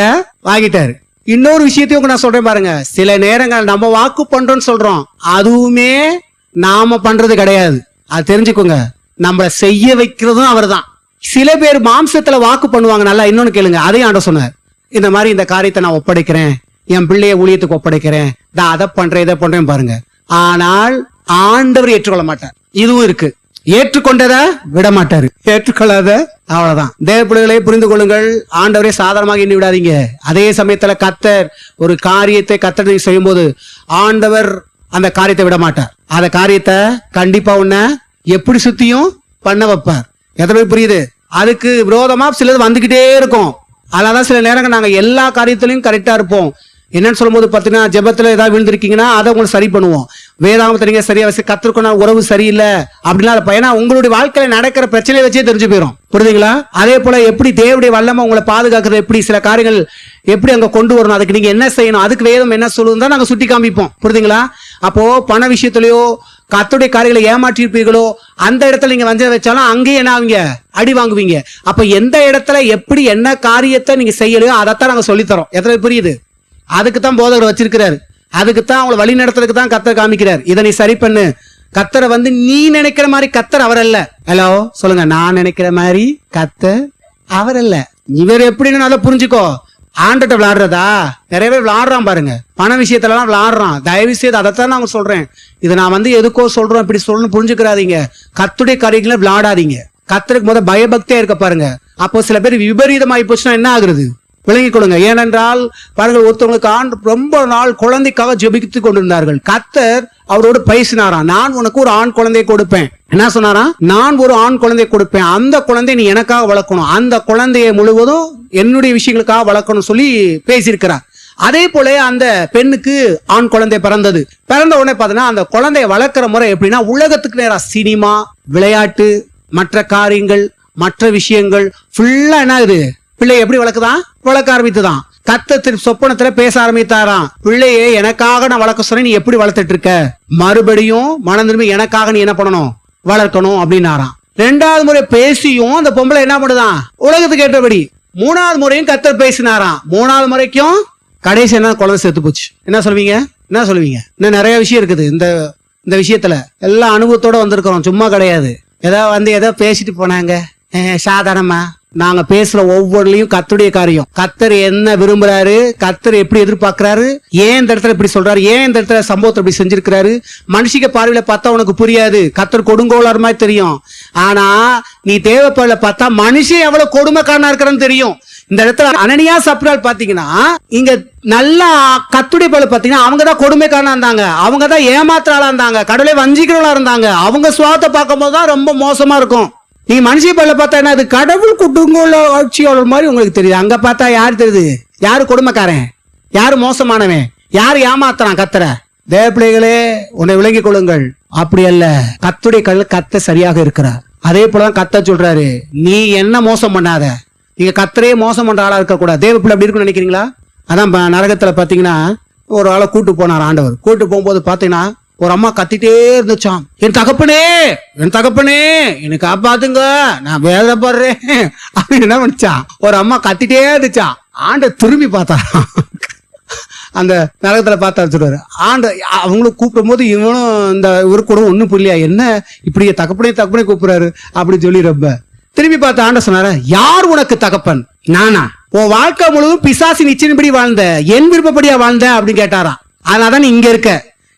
வாங்கிட்டாரு. இன்னொரு விஷயத்தையும் நான் சொல்றேன் பாருங்க. சில நேரங்கள் நம்ம வாக்கு பண்றோம்னு சொல்றோம், அதுவுமே நாம பண்றது கிடையாது. அது தெரிஞ்சுக்கோங்க, நம்மள செய்ய வைக்கிறதும் அவர் தான். சில பேர் மாம்சத்துல வாக்கு பண்ணுவாங்க. நல்லா இன்னொன்னு கேளுங்க, அதையும் ஆண்டவர் சொன்னார், இந்த மாதிரி இந்த காரியத்தை நான் ஒப்படைக்கிறேன், என் பிள்ளைய ஊழியத்துக்கு ஒப்படைக்கிறேன், நான் அதை பண்றேன் இதை பண்றேன் பாருங்க. ஆனால் ஆண்டவர் ஏற்றுக்கொள்ள மாட்டார். இதுவும் இருக்கு, ஏற்றுக்கொண்டதை விட மாட்டாரு, ஏற்றுக்கொள்ளாத அவ்வளவுதான். தேவ பிள்ளைகளை புரிந்து கொள்ளுங்கள், ஆண்டவரே சாதாரணமாக எண்ணி விடாதீங்க. அதே சமயத்துல கர்த்தர் ஒரு காரியத்தை கர்த்தர் செய்யும் போது ஆண்டவர் அந்த காரியத்தை விட மாட்டார். அந்த காரியத்தை கண்டிப்பா உன்னை எப்படி சுத்தியும் பண்ண வைப்பார். எத்தனை புரியுது? அதுக்கு விரோதமா சிலது வந்துகிட்டே இருக்கும். அதனாலதான் சில நேரங்கள் நாங்க எல்லா காரியத்திலையும் கரெக்டா இருப்போம். என்னன்னு சொல்லும் போது பாத்தீங்கன்னா, ஜெபத்துல ஏதாவது விழுந்திருக்கீங்கன்னா அதை உங்களுக்கு சரி பண்ணுவோம். வேதாகமத்தை நீங்க சரியா கத்திருக்கோம், உறவு சரியில்லை அப்படின்னா ஏன்னா உங்களுடைய வாழ்க்கையில நடக்கிற பிரச்சனையை வச்சே தெரிஞ்சு போயிடும். புரியுதுங்களா? அதே போல எப்படி தேவனுடைய வல்லமை உங்களை பாதுகாக்கிறது, எப்படி சில காரியங்கள் எப்படி அங்க கொண்டு வரணும், அதுக்கு நீங்க என்ன செய்யணும், அதுக்கு வேதம் என்ன சொல்லுதுன்னு நாங்க சுட்டி காமிப்போம். புரியுதுங்களா? அப்போ பண விஷயத்திலயோ கர்த்தருடைய காரியங்களை ஏமாற்றிருப்பீர்களோ அந்த இடத்துல நீங்க வஞ்சனை வச்சாலும் அங்கேயே என்ன ஆவீங்க, அடி வாங்குவீங்க. அப்ப எந்த இடத்துல எப்படி என்ன காரியத்தை நீங்க செய்யலையோ அதைத்தான் நாங்க சொல்லித்தரோம். எத்தனை புரியுது? அதுக்குத்தான் போதகர் வச்சிருக்கிறாரு, அதுக்குத்தான் அவங்களை வழி நடத்துறதுக்கு தான் கர்த்தர் காமிக்கிறார். இதை நீ சரி பண்ணு. கர்த்தரை வந்து நீ நினைக்கிற மாதிரி கர்த்தர் அவர் அல்ல. ஹலோ சொல்லுங்க, நான் நினைக்கிற மாதிரி கர்த்தர் அவர் அல்ல. இவர் எப்படின்னு நல்லா புரிஞ்சுக்கோ. ஆண்டட்ட விளையாடுறதா நிறைய பேர் விளையாடுறான் பாருங்க, பண விஷயத்துல எல்லாம் விளையாடுறான். தயவு செய்து அதைத்தான் நான் சொல்றேன். இதை நான் வந்து எதுக்கோ சொல்றேன் இப்படி சொல்லணும்னு புரிஞ்சுக்கிறாதீங்க. கர்த்தருடைய காரியங்களை விளையாடாதீங்க. கர்த்தருக்கு முதல் பயபக்தியா இருக்க பாருங்க. அப்போ சில பேர் விபரீதமாயி போச்சுன்னா என்ன ஆகுறது விளங்கிக் கொள்ளுங்க. ஏனென்றால் பாருங்கள், ஒருத்தவங்களுக்கு ரொம்ப நாள் குழந்தைக்காக ஜெபித்து கொண்டிருந்தார்கள். கர்த்தர் அவரோடு பேசினாராம், நான் உனக்கு ஒரு ஆண் குழந்தையை கொடுப்பேன். என்ன சொன்னாராம், நான் ஒரு ஆண் குழந்தையை கொடுப்பேன், அந்த குழந்தையை நீ எனக்காக வளர்க்கணும், அந்த குழந்தையை முழுவதும் என்னுடைய விஷயங்களுக்காக வளர்க்கணும் சொல்லி பேசியிருக்கிறார். அதே போல அந்த பெண்ணுக்கு ஆண் குழந்தை பிறந்தது. பிறந்த உடனே பார்த்தீங்கன்னா அந்த குழந்தைய வளர்க்கிற முறை எப்படின்னா, உலகத்துக்கு நேரா சினிமா, விளையாட்டு, மற்ற காரியங்கள், மற்ற விஷயங்கள் ஃபுல்லா என்ன ஆகுது, பிள்ளை எப்படி வளர்க்க ஆரம்பித்துதான். கர்த்தர் சொப்பனத்துல பேச ஆரம்பித்தாராம், பிள்ளையே எனக்காக நான் வளர்க்க சொன்னேன், நீ எப்படி வளர்த்துட்டு இருக்க, மறுபடியும் மனம் திரும்பி எனக்காக நீ என்ன பண்ணணும், வளர்க்கணும் அப்படின்னாராம். 2வது முறை பேசியும் அந்த பொம்பளை என்ன பண்ணுதான், உலகத்துக்கு ஏற்றபடி. 3வது முறையும் கர்த்தர் பேசினாராம். 3வது முறைக்கும் கடைசி என்ன, குழந்தை செத்து போச்சு. என்ன சொல்வீங்க? இன்னும் நிறைய விஷயம் இருக்குது இந்த விஷயத்துல. எல்லா அனுபவத்தோட வந்திருக்கிறோம், சும்மா கிடையாது. ஏதோ பேசிட்டு போனாங்க, சாதாரணமா நாங்க பேசுற ஒவ்வொருலையும் கர்த்தருடைய காரியம். கர்த்தர் என்ன விரும்புறாரு, கர்த்தர் எப்படி எதிர்பார்க்கிறாரு, ஏன் இந்த இடத்துல இப்படி சொல்றாரு, ஏன் இந்த இடத்துல சம்பவத்தை இப்படி செஞ்சிருக்கிறாரு. மனுஷிக பார்வையில பார்த்தா உனக்கு புரியாது, கர்த்தர் கொடுங்கோளார் மாதிரி தெரியும். ஆனா நீ தேவைப்படல பார்த்தா மனுஷன் எவ்வளவு கொடுமைக்காரனா இருக்கிறன்னு தெரியும். இந்த இடத்துல அனனியா சப்ரால் பாத்தீங்கன்னா இங்க நல்லா கர்த்தருடைய பார்வையில பாத்தீங்கன்னா அவங்கதான் கொடுமைக்காரனா இருந்தாங்க, அவங்கதான் ஏமாத்துறாளா இருந்தாங்க, கடவுளை வஞ்சிக்கிறவளா இருந்தாங்க. அவங்க சுவாத்தை பார்க்கும் போதுதான் ரொம்ப மோசமா இருக்கும். நீங்க மனுஷ பல்ல பார்த்தா என்ன, அது கடவுள் குடும்பங்கள ஆட்சியாளர் மாதிரி உங்களுக்கு தெரியுது. அங்க பார்த்தா யாரு தெரியுது, யாரு கொடுமைக்காரன், யாரு மோசமானவன், யாரு ஏமாத்துறான். கத்தர தேவ பிள்ளைகளே உன்னை விளங்கிக் கொள்ளுங்கள். அப்படி அல்ல, கத்துடைய கல்ல கத்த சரியாக இருக்கிறார். அதே போலதான் கத்த சொல்றாரு, நீ என்ன மோசம் பண்ணாத. நீங்க கத்தரையே மோசம் பண்ற ஆளா இருக்க கூடாது. தேவ பிள்ளை அப்படி இருக்குன்னு நினைக்கிறீங்களா? அதான் நரகத்துல பாத்தீங்கன்னா ஒரு ஆளை கூட்டு போனார் ஆண்டவர். கூட்டு போகும்போது பாத்தீங்கன்னா ஒரு அம்மா கத்திட்டே இருந்துச்சான், என் தகப்பனே என் தகப்பனே என்னை காப்பாத்துங்க, நான் வேதப்படுறேன் அப்படின்னு என்ன பண்ணிச்சான். ஒரு அம்மா கத்திட்டே இருந்துச்சான். ஆண்ட திரும்பி பார்த்தாராம். அந்த நரகத்துல பார்த்தா சொல்றாரு ஆண்ட. அவங்களும் கூப்பிடும் போது இவனும் இந்த இவரு கூட ஒண்ணும் புரியலையா, என்ன இப்படி தகப்பனே தகப்பனே கூப்பிடுறாரு அப்படின்னு சொல்லி ரொம்ப திரும்பி பார்த்த ஆண்ட சொன்னாரு, யார் உனக்கு தகப்பன்? நானா? உன் வாழ்க்கை முழுவதும் பிசாசின் இச்சையின்படி வாழ்ந்த, என் விருப்பப்படியா வாழ்ந்த அப்படின்னு கேட்டாராம். அதனாலதான் நீ இங்க இருக்க.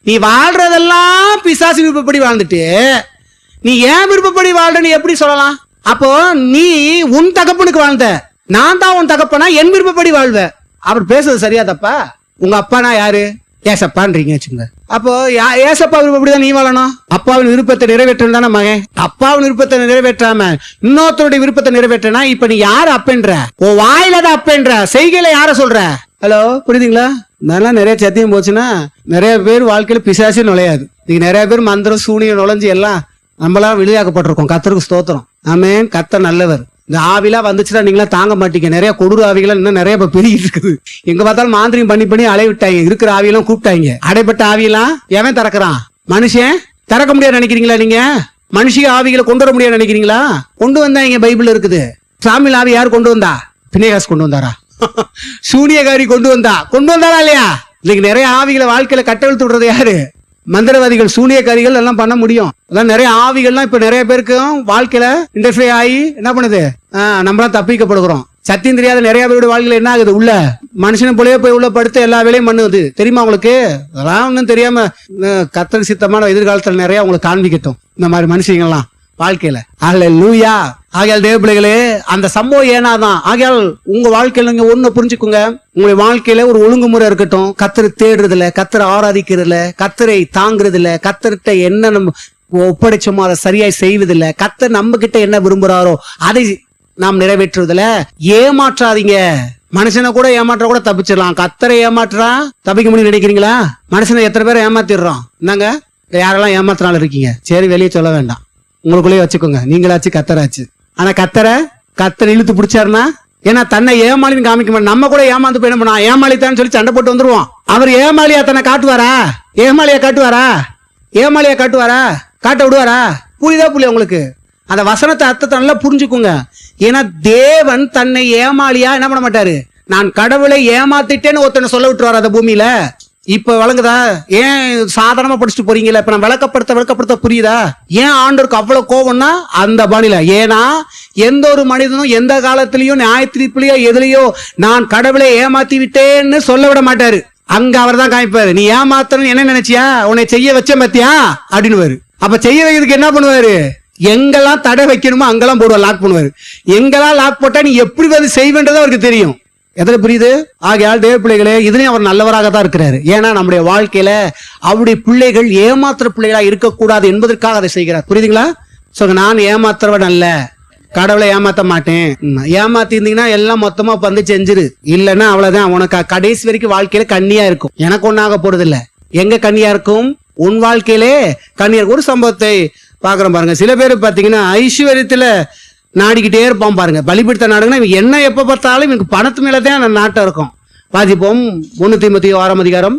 நீ வாழ்றதெல்லாம் பிசாசு விருப்பப்படி வாழ்ந்துட்டு நீ ஏன் விருப்பப்படி வாழ்றன்னு எப்படி சொல்லலாம்? அப்போ நீ உன் தகப்பனுக்கு வாழ்ந்த, நான் தான் உன் தகப்பனா, என் விருப்பப்படி வாழ்வ. அவர் பேசுறது சரியா தப்பா? உங்க அப்பானா யாரு? ஏசப்பான்றீங்க வச்சுங்க. அப்போ ஏசப்பா விருப்பப்படிதான் நீ வாழணும். அப்பாவின் விருப்பத்தை நிறைவேற்றணும் தானே மகன். அப்பாவின் விருப்பத்தை நிறைவேற்றாம இன்னொருத்தருடைய விருப்பத்தை நிறைவேற்றனா இப்ப நீ யாரு அப்பன்ற? உன் வாயில தான் அப்பன்ற, செய்கையில யார சொல்ற? ஹலோ, புரியுதுங்களா? நல்லா நிறைய சத்தியம் போச்சுன்னா நிறைய பேர் வாழ்க்கையில பிசாசு நுழையாது. நீங்க நிறைய பேர் மந்திரம் சூனியம் நுழைஞ்சு எல்லாம் நம்மளாம் வெளியாக்கப்பட்டிருக்கோம். கத்தருக்கு ஸ்தோத்திரம். ஆமென். கத்தர் நல்லவர். இந்த ஆவிலாம் வந்துச்சுன்னா நீங்களா தாங்க மாட்டீங்க. நிறைய கொடூர ஆவிகள் இன்னும் நிறைய பெருகிட்டு இருக்குது. எங்க பார்த்தாலும் மாந்திரியம் பண்ணி அலைய விட்டாங்க. இருக்கிற ஆவியெல்லாம் கூப்பிட்டாங்க. அடைப்பட்ட ஆவியெல்லாம் எவன் திறக்கிறான்? மனுஷன் திறக்க முடியாது நினைக்கிறீங்களா? நீங்க மனுஷிக ஆவிகளை கொண்டு வர முடியாது நினைக்கிறீங்களா? கொண்டு வந்தாங்க. பைபிள் இருக்குது. சாமியில் ஆவி யார் கொண்டு வந்தா? பினேகாஸ் கொண்டு வந்தாரா? சூனியகாரி கொண்டு வந்தாரா இல்லையா? இன்னைக்கு நிறைய ஆவிகளை வாழ்க்கையில கட்டவிழ்த்து விடுறது யாரு? மந்திரவாதிகள், சூனியக்காரிகள் எல்லாம் பண்ண முடியும். அதான் நிறைய ஆவிகள்லாம் இப்ப நிறைய பேருக்கும் வாழ்க்கையில இன்டர்ஃபியர் ஆகி என்ன பண்ணுது, நம்மளாம் தப்பிக்கப்படுகிறோம். சத்தியம் தெரியாத நிறைய பேருடைய வாழ்க்கையில என்ன ஆகுது, உள்ள மனுஷனை போலயே போய் உள்ள படுத்து எல்லா வேலையும் பண்ணுது. தெரியுமா உங்களுக்கு? அதெல்லாம் ஒன்றும் தெரியாம கர்த்தருக்கு சித்தமான எதிர்காலத்துல நிறைய உங்களுக்கு காண்பிக்கட்டும் இந்த மாதிரி மனுஷங்கள்லாம் வாழ்க்கையில. அல்லேலூயா. ஆகையால் தேவ பிள்ளைகளே, அந்த சம்பவம் ஏனாதான். ஆகையால் உங்க வாழ்க்கையில நீங்க ஒண்ணு புரிஞ்சுக்குங்க, உங்களுடைய வாழ்க்கையில ஒரு ஒழுங்குமுறை இருக்கட்டும். கத்தரை தேடுறதுல, கத்தரை ஆராதிக்கிறதுல, கத்தரை தாங்குறதுல, கத்தர்கிட்ட என்ன நம்ம ஒப்படைச்சோமோ அதை சரியாய் செய்வதில்ல, கத்தர் நம்ம கிட்ட என்ன விரும்புறாரோ அதை நாம் நிறைவேற்றுவதில்ல. ஏமாற்றாதீங்க. மனுஷனை கூட ஏமாற்ற கூட தப்பிச்சிடலாம், கத்தரை ஏமாற்றா தப்பிக்க முடியும் நினைக்கிறீங்களா? மனுஷனை எத்தனை பேரை ஏமாத்திடுறோம். என்னங்க யாரெல்லாம் ஏமாத்தினாலும் இருக்கீங்க, சரி வெளியே சொல்ல வேண்டாம், உங்களுக்குள்ளேயே வச்சுக்கோங்க. நீங்களாச்சு கத்தராச்சு. ஆனா கத்தரை இழுத்து பிடிச்சாருன்னா, ஏன்னா தன்னை ஏமாளின்னு காமிக்க மாட்டேன். நம்ம கூட ஏமாந்து போய் என்ன பண்ணா, ஏமாளித்தான்னு சொல்லி சண்டை போட்டு வந்துருவோம். அவர் ஏமாளியா தன்னை காட்டுவாரா? ஏமாளியா காட்டுவாரா? காட்ட விடுவாரா? புரியுதா உங்களுக்கு? அந்த வசனத்தை அர்த்தத்தை நல்லா புரிஞ்சுக்குங்க. ஏன்னா தேவன் தன்னை ஏமாளியா என்ன பண்ண மாட்டாரு. நான் கடவுளை ஏமாத்திட்டேன்னு ஒருத்தனை சொல்ல விட்டுருவாரு அந்த பூமியில. இப்ப வழங்குதா? ஏன் சாதாரணமா படிச்சுட்டு போறீங்களா? இப்ப நான் விளக்கப்படுத்த புரியுதா? ஏன் ஆண்டவருக்கு அவ்வளவு கோபம்னா அந்த பாணியில. ஏன்னா எந்த ஒரு மனிதனும் எந்த காலத்திலயும் நியாய தீர்ப்புலயோ எதுலயோ நான் கடவுளை ஏமாத்தி விட்டேன்னு சொல்ல விட மாட்டாரு. அங்க அவர் தான் காமிப்பாரு. நீ ஏமாத்தன்னு என்ன நினைச்சியா, உன்னை செய்ய வச்ச பத்தியா அப்படின்னு. அப்ப செய்ய வைக்கிறதுக்கு என்ன பண்ணுவாரு? எங்கெல்லாம் தடை வைக்கணுமோ அங்கெல்லாம் போடுவார், லாக் பண்ணுவாரு. எங்கெல்லாம் லாக் போட்டா நீ எப்படி வந்து செய்வேன்றது அவருக்கு தெரியும். எதுல புரியுது? ஆகையால் தேவ பிள்ளைகளே, இதுலயும் அவர் நல்லவராக தான் இருக்கிறாரு. ஏன்னா நம்முடைய வாழ்க்கையில அவருடைய பிள்ளைகள் ஏமாத்துற பிள்ளைகளா இருக்கக்கூடாது என்பதற்காக அதை செய்கிறார். புரியுதுங்களா? சொல்லுங்க, நான் ஏமாத்துறவன் அல்ல, கடவுளை ஏமாத்த மாட்டேன். ஏமாத்தி இருந்தீங்கன்னா எல்லாம் மொத்தமா வந்து செஞ்சிரு, இல்லன்னா அவ்வளவுதான். உனக்கு கடைசி வரைக்கும் வாழ்க்கையில கண்ணியா இருக்கும். எனக்கு ஒன்னாக போறது இல்ல. எங்க கண்ணியா இருக்கும்? உன் வாழ்க்கையிலே கண்ணியா இருக்கும். ஒரு சம்பவத்தை பாக்குறோம் பாருங்க. சில பேர் பாத்தீங்கன்னா ஐஸ்வர்யத்துல நாடிக்கிட்டே இருப்பான் பாருங்க. பலிபிடித்த நாடுங்கன்னா இவன் என்ன எப்ப பார்த்தாலும் இவனுக்கு பணத்து மேலதான் நாட்டம் இருக்கும். வாசிப்போம் 1 தீமோத்தேயு 6 அதிகாரம்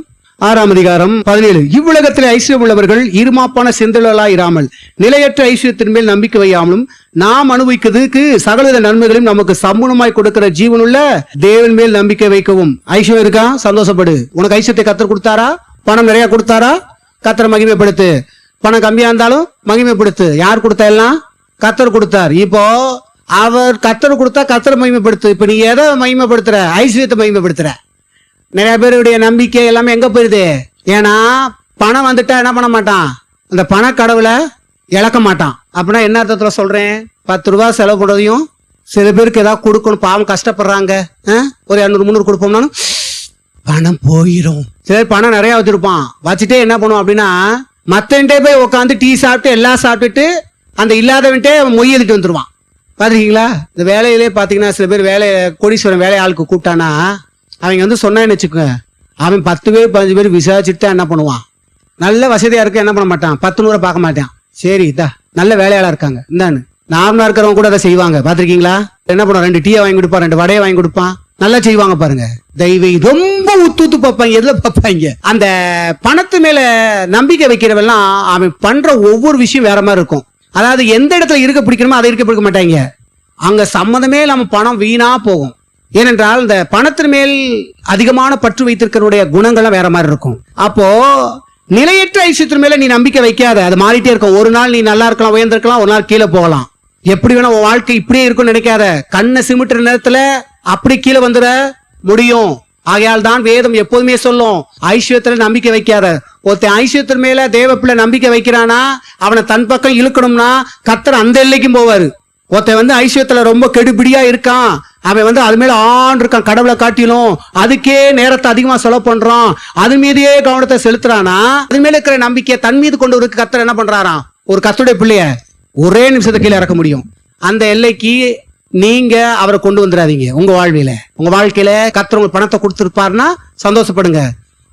17. இவ்வுலகத்தில் ஐஸ்வர்யம் உள்ளவர்கள் இருமாப்பான செந்தொழிலாய் இராமல் நிலையற்ற ஐஸ்வர்யத்தின் மேல் நம்பிக்கை வையாமலும் நாம் அனுபவிக்கிறதுக்கு சகலவித நன்மைகளையும் நமக்கு சம்பூர்ணமாய் கொடுக்கிற ஜீவனுள்ள தேவன் மேல் நம்பிக்கை வைக்கவும். ஐஸ்வர்யம் இருக்கா? சந்தோஷப்படு. உனக்கு ஐஸ்வர்யத்தை கத்தர் கொடுத்தாரா? பணம் நிறைய கொடுத்தாரா? கத்தரை மகிமைப்படுத்து. பணம் கம்மியா இருந்தாலும் மகிமைப்படுத்து. யார் கொடுத்தா? எல்லாம் கத்தர் கொடுத்தார். இப்போ அவர் கர்த்தர் கொடுத்தா கர்த்தரை மகிமைப்படுத்து. இப்ப நீ எதை மகிமைப்படுத்துற? ஐஸ்வர்யத்தை மகிமைப்படுத்துற. நிறைய பேருடைய நம்பிக்கை எல்லாமே எங்க போயிருது? ஏன்னா பணம் வந்துட்டா என்ன பண்ண மாட்டான், அந்த பண கடவுளை இழக்க மாட்டான். அப்படின்னா என்ன அர்த்தத்துல சொல்றேன்? 10 ரூபாய் செலவு பண்ணுறதையும் சில பேருக்கு ஏதாவது கொடுக்கணும், பாவம் கஷ்டப்படுறாங்க, ஒரு 200 300 கொடுப்போம்னாலும் பணம் போயிடும். சிலர் பணம் நிறைய வச்சிருப்பான், வச்சுட்டே என்ன பண்ணுவான் அப்படின்னா மத்தன்ட்டே போய் உட்காந்து டீ சாப்பிட்டு எல்லாம் சாப்பிட்டுட்டு அந்த இல்லாதவன்ட்டே மொய் எழுதிட்டு வந்துருவான். பாத்துருக்கீங்களா? இந்த வேலையிலே பாத்தீங்கன்னா சில பேர் கோடீஸ்வரன் வேலை ஆளுக்கு கூப்பிட்டானா அவங்க வந்து சொன்னான்னு வச்சுக்கோங்க, அவன் 10 பேர் 15 பேர் விசாரிச்சுட்டு என்ன பண்ணுவான், நல்ல வசதியா இருக்க என்ன பண்ண மாட்டான், 10 100 பார்க்க மாட்டான். சரி இதா நல்ல வேலையாளா இருக்காங்க இந்தான்னு நார்மலா இருக்கிறவங்க கூட அதை செய்வாங்க. பாத்திருக்கீங்களா? என்ன பண்ணுவான், 2 டீயை வாங்கி கொடுப்பான், 2 வடையை வாங்கி கொடுப்பான், நல்லா செய்வாங்க பாருங்க. தெய்வம் ரொம்ப உத்து பார்ப்பாங்க. எதுல பார்ப்பாங்க? அந்த பணத்து மேல நம்பிக்கை வைக்கிறவெல்லாம் அவன் பண்ற ஒவ்வொரு விஷயம் வேற மாதிரி இருக்கும். அதாவது எந்த இடத்துல இருக்க பிடிக்கணுமோ அதை இருக்க பிடிக்க மாட்டாங்க. அங்க சம்மதமே நம்ம பணம் வீணா போகும். ஏனென்றால் இந்த பணத்தின் மேல் அதிகமான பற்று வைத்திருக்கிறவருடைய குணங்கள்லாம் வேற மாதிரி இருக்கும். அப்போ நிலையற்ற ஐஸ்வர்யத்தின் மேல நீ நம்பிக்கை வைக்காத, அது மாறிட்டே இருக்கும். ஒரு நாள் நீ நல்லா இருக்கலாம், உயர்ந்திருக்கலாம், ஒரு நாள் கீழே போகலாம். எப்படி வேணா உன் வாழ்க்கை இப்படியே இருக்கும்னு நினைக்காத. கண்ணை சிமிட்டுற நேரத்துல அப்படி கீழே வந்துட முடியும். ஆகையால் தான் வேதம் எப்போதுமே சொல்லும், ஐஸ்வர்யத்துல நம்பிக்கை வைக்காத. ஒருத்தன் ஐஸ்வர்யத்தின் மேல தேவ பிள்ளை நம்பிக்கை வைக்கிறானா அவனை தன் பக்கம் இழுக்கணும்னா கர்த்தர் அந்த எல்லைக்கும் போவாரு. ஒருத்தன் வந்து ஐஸ்வர்யத்துல ரொம்ப கெடுபிடியா இருக்கான், அவன் வந்து அது மேல ஆண்டு இருக்கான், கடவுளை காட்டிலும் அதுக்கே நேரத்தை அதிகமா செலவு பண்றான், அது மீதே கவனத்தை செலுத்துறானா அது மேல இருக்கிற நம்பிக்கையை தன் மீது கொண்டு ஒரு கர்த்தர் என்ன பண்றாராம், ஒரு கர்த்தருடைய பிள்ளைய ஒரே நிமிஷத்தை கீழே இறக்க முடியும். அந்த எல்லைக்கு நீங்க அவரை கொண்டு வந்துடாதீங்க. உங்க வாழ்க்கையில கர்த்தர் உங்களுக்கு பணத்தை கொடுத்துருப்பாருன்னா சந்தோஷப்படுங்க.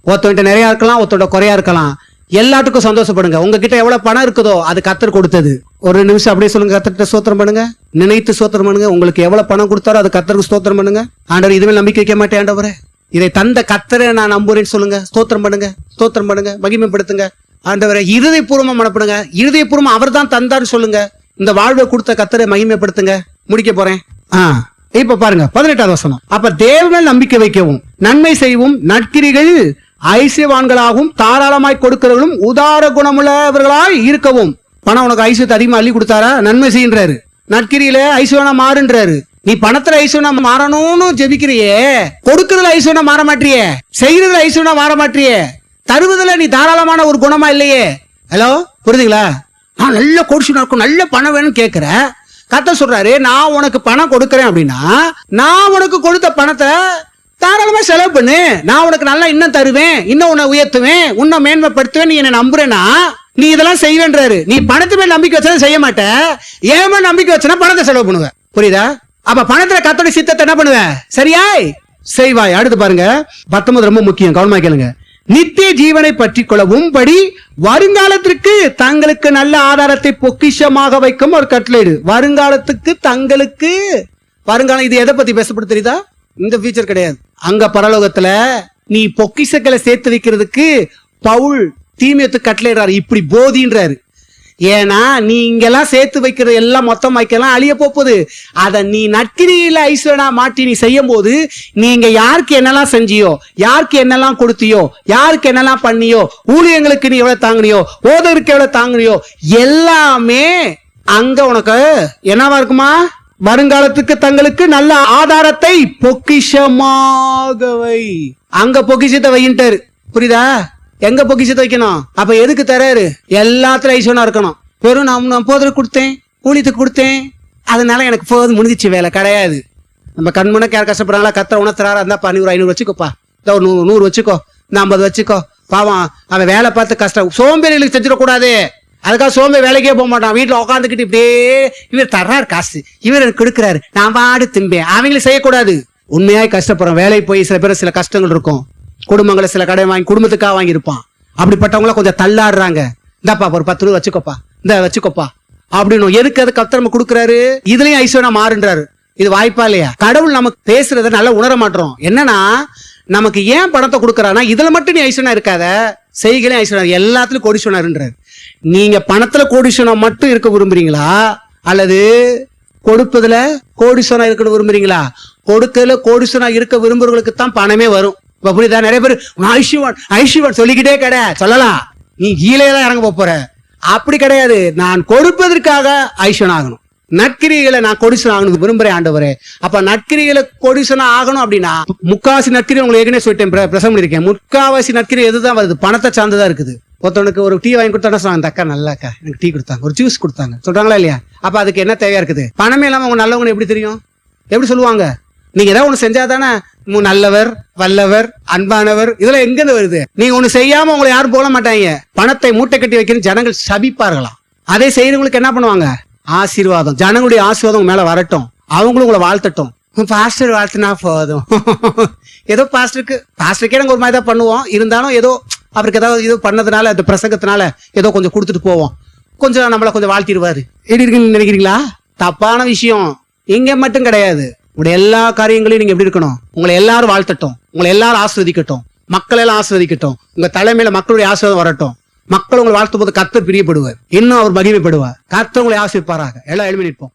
ஒருத்தவன்ட்ட நிறைய இருக்கலாம், ஒருத்தோட குறையா இருக்கலாம், எல்லாத்துக்கும் சந்தோஷப்படுங்க. உங்ககிட்ட எவ்வளவு பணம் இருக்குதோ அது கர்த்தர் கொடுத்தது. ஒரு நிமிஷம் அப்படியே சொல்லுங்க, கர்த்தர்கிட்ட ஸ்தோத்திரம் பண்ணுங்க, நினைத்து ஸ்தோத்திரம் பண்ணுங்க. உங்களுக்கு எவ்வளவு பணம் கொடுத்தாரோ அது கர்த்தருக்கு ஸ்தோத்திரம் பண்ணுங்க. ஆண்டவர் இதுவே நம்பிக்கை வைக்க மாட்டேன் ஆண்டவரே, இதை தந்த கர்த்தரை நான் நம்புறேன்னு சொல்லுங்க. ஸ்தோத்திரம் பண்ணுங்க, மகிமைப்படுத்துங்க. ஆண்டவரை இருதயபூர்வமா மனப்படுங்க, இருதயபூர்வமா அவர் தான் தந்தான்னு சொல்லுங்க. இந்த வாழ்வை கொடுத்த கர்த்தரை மகிமைப்படுத்துங்க. முடிக்க போறேன். இப்ப பாருங்க 18வது வசனம். அப்ப தேவன் நம்பிக்கை வைக்கவும் நன்மை செய்யவும் நற்கிரிகள் ஐசியவான்களாகவும் தாராளமாய் கொடுக்கிறவர்களும் உதார குணமுள்ளவர்களாய் இருக்கவும். பணம் உனக்கு ஐசியத்தை அதிகமா அள்ளி கொடுத்தாரா, நன்மை செய்யறாரு. நற்கிரியில ஐசியவனா மாறுன்றாரு. நீ பணத்துல ஐசியவனா மாறணும்னு ஜெபிக்கிறியே, கொடுக்கறதுல ஐசியவனா மாற மாட்டியே, செய்யறதுல ஐசியவனா மாற மாட்டியே, தருவதுல நீ தாராளமான ஒரு குணமா இல்லையே. ஹலோ, புரியுதுங்களா? நான் நல்ல கோடிஷனா இருக்கும், நல்ல பணம் வேணும்னு கேட்கிற. கர்த்தர் சொல்றாரு, நான் உனக்கு பணம் கொடுக்கறேன் அப்படின்னா நான் உனக்கு கொடுத்த பணத்தை தாராளமா செலவு பண்ணு, நான் உனக்கு நல்லா இன்னும் தருவேன், இன்னும் உன்னை உயர்த்துவேன், உன்னை மேன்மைப்படுத்துவேன், நீ என்ன நம்புறேன்னா நீ இதெல்லாம் செய்வேன்றாரு. நீ பணத்து மேல நம்பிக்கை வச்சா செய்ய மாட்ட, ஏன் மேல நம்பிக்கை வச்சனா பணத்தை செலவு பண்ணுவ. புரியுதா? அப்ப பணத்துல கர்த்தருடைய சித்தத்தை என்ன பண்ணுவ, சரியாய் செய்வாய். அடுத்து பாருங்க 19 ரொம்ப முக்கியம், கவனமா கேளுங்க. நித்திய ஜீவனை பற்றி கொள்ளவும் படி வருங்காலத்திற்கு தங்களுக்கு நல்ல ஆதாரத்தை பொக்கிஷமாக வைக்கும் ஒரு கட்டளையிடு. வருங்காலத்துக்கு தங்களுக்கு, வருங்காலம் இது எதை பத்தி பேசப்பட்டு தெரியுதா? இந்த ஃபியூச்சர் கிடையாது. அங்க பரலோகத்துல நீ பொக்கிஷங்களை சேர்த்து வைக்கிறதுக்கு பவுல் தீமையத்துக்கு கட்டளையிடுறாரு, இப்படி போதின்றாரு. ஏன்னா நீ இங்கெல்லாம் சேர்த்து வைக்கிறது எல்லாம் மொத்தம் வைக்கலாம் அழிய போகுது. அத நீ நற்கிரியில ஐஸ்வர்யா மாற்றி நீ செய்யும் போது நீங்க யாருக்கு என்னெல்லாம் செஞ்சியோ, யாருக்கு என்னெல்லாம் கொடுத்தியோ, யாருக்கு என்னெல்லாம் பண்ணியோ, ஊழியங்களுக்கு நீ எவ்வளவு தாங்கினியோ, ஓதருக்கு எவ்வளவு தாங்கினியோ, எல்லாமே அங்க உனக்கு என்னவா இருக்குமா, வருங்காலத்துக்கு தங்களுக்கு நல்ல ஆதாரத்தை பொக்கிஷமாக வை. அங்க பொக்கிஷத்தை வையின்ட்டாரு. புரியுதா? எங்க பொக்கிஷத்தை வைக்கணும்? அப்ப எதுக்கு தராரு? எல்லாத்துல ஐஸ்வர்யா இருக்கணும். வெறும் நான் போதற்கு கொடுத்தேன், ஊழியத்துக்கு கொடுத்தேன், அதனால எனக்கு போது முடிஞ்சிச்சு வேலை கிடையாது. நம்ம கண்முனக்கு யார் கஷ்டப்படுறாங்களா, கர்த்தர் உணர்த்துறாரா, இருந்தாப்பா நீ ஒரு 500 வச்சுக்கோப்பா, இல்ல ஒரு 100 வச்சுக்கோ, இந்த 50 வச்சுக்கோ. பாவம் அவன் வேலை பார்த்து கஷ்டம், சோம்பேறிகளுக்கு செஞ்சிடக்கூடாது. அதுக்காக சோம்பே வேலைக்கே போக மாட்டான், வீட்டுல உட்காந்துக்கிட்டு இப்படியே இவர் தர்றாரு காசு, இவர் எனக்கு கொடுக்குறாரு, நான் பாடு திம்பேன், அவங்களும் செய்யக்கூடாது. உண்மையாய் கஷ்டப்படுறோம், வேலைக்கு போய் சில பேர் சில கஷ்டங்கள் இருக்கும், குடும்பங்களை சில கடை வாங்கி குடும்பத்துக்காக வாங்கி இருப்பான். அப்படிப்பட்டவங்கள கொஞ்சம் தள்ளாடுறாங்க. இந்தாப்பா ஒரு 10 ரூபா வச்சுக்கோப்பா, இந்த வச்சுக்கோப்பா அப்படின்னு. எதுக்கு அது கர்த்தர் நம்ம கொடுக்குறாரு? இதுலயும் ஐஸ்வர்யா மாறுன்றாரு. இது வாய்ப்பா இல்லையா? கடவுள் நமக்கு பேசுறத நல்லா உணர மாட்டோம். என்னன்னா நமக்கு ஏன் பணத்தை கொடுக்கறானா, இதுல மட்டும் நீ ஐஸ்வர்யா இருக்காத, செய்களே ஐஸ்வர்யா, எல்லாத்துலயும் கோடீஸ்வரன்றாரு. நீங்க பணத்துல கோடீஸ்வரனா மட்டும் இருக்க விரும்புறீங்களா, அல்லது கொடுப்பதுல கோடீஸ்வரனா இருக்க விரும்புறீங்களா? கொடுக்கல கோடீஸ்வரனா இருக்க விரும்புறவங்களுக்கு தான் பணமே வரும். இப்ப புரியுதா? நிறைய பேர் ஐஸ்வர்யன் சொல்லிக்கிட்டே சொல்லலாம், நீ கீழே தான் இறங்க போற. அப்படி கிடையாது. நான் கொடுப்பதற்காக ஐஸ்வர்யன் ஆகணும். நற்கிரிகளை நான் கொடிசன் ஆகணும் விரும்புறேன் ஆண்டவரே. அப்ப நற்கிரிகளை கொடிசனா ஆகணும் அப்படின்னா முக்காவாசி நற்கிரி உங்களுக்கு ஏற்கனவே சொல்லிட்டேன், பிரசவம் பண்ணிருக்கேன். முக்காவாசி நற்கிரி எதுதான் வருது? பணத்தை சார்ந்துதான் இருக்குது. ஒருத்தவனுக்கு ஒரு டீ வாங்கி கொடுத்தா சொன்னாங்க, அந்த அக்கா நல்லா அக்கா எனக்கு டீ கொடுத்தாங்க, ஒரு ஜூஸ் கொடுத்தாங்க சொல்றாங்களா இல்லையா? அப்ப அதுக்கு என்ன தேவையா இருக்குது? பணமே இல்லாம அவங்க நல்லவங்க எப்படி தெரியும்? எப்படி சொல்லுவாங்க? நீங்க ஏதாவது ஒண்ணு செஞ்சாதானே நல்லவர், வல்லவர், அன்பானவர், இதெல்லாம் எங்க இருந்து வருது? நீங்க ஒண்ணு செய்யாம உங்களை யாரும் போட மாட்டாங்க. பணத்தை மூட்டை கட்டி வைக்கிற ஜனங்கள் சபிப்பார்களாம். அதை செய்யறவங்களுக்கு என்ன பண்ணுவாங்க? ஆசீர்வாதம். ஜனங்களுடைய ஆசீர்வாதம் உங்க மேல வரட்டும், அவங்களும் உங்களை வாழ்த்தட்டும். பாஸ்டர் வாழ்த்துனா போதும். ஏதோ பாஸ்டருக்கே நாங்க ஒரு மாதிரி தான் பண்ணுவோம், இருந்தாலும் ஏதோ அவருக்கு ஏதாவது இது பண்ணதுனால, அந்த பிரசங்கத்தினால ஏதோ கொஞ்சம் கொடுத்துட்டு போவோம், கொஞ்சம் நம்மள கொஞ்சம் வாழ்த்திடுவாரு. எப்படி இருக்குன்னு நினைக்கிறீங்களா? தப்பான விஷயம். இங்க மட்டும் கிடையாது, உங்களுடைய எல்லா காரியங்களையும் நீங்க எப்படி இருக்கணும்? உங்களை எல்லாரும் வாழ்த்தட்டும், உங்களை எல்லாரும் ஆஸ்வதிக்கட்டும், மக்கள் எல்லாம் ஆஸ்வதிக்கட்டும், உங்க தலைமையில மக்களுடைய ஆசீர்வாதம் வரட்டும். மக்கள் உங்களை வாழ்த்தும் போது கர்த்தர் பிரியப்படுவார், இன்னும் அவர் மகிமைப்படுவார். கர்த்தர் உங்களை ஆசீர்வதிப்பாராக. எல்லாம் எழுப்பி நிற்போம்.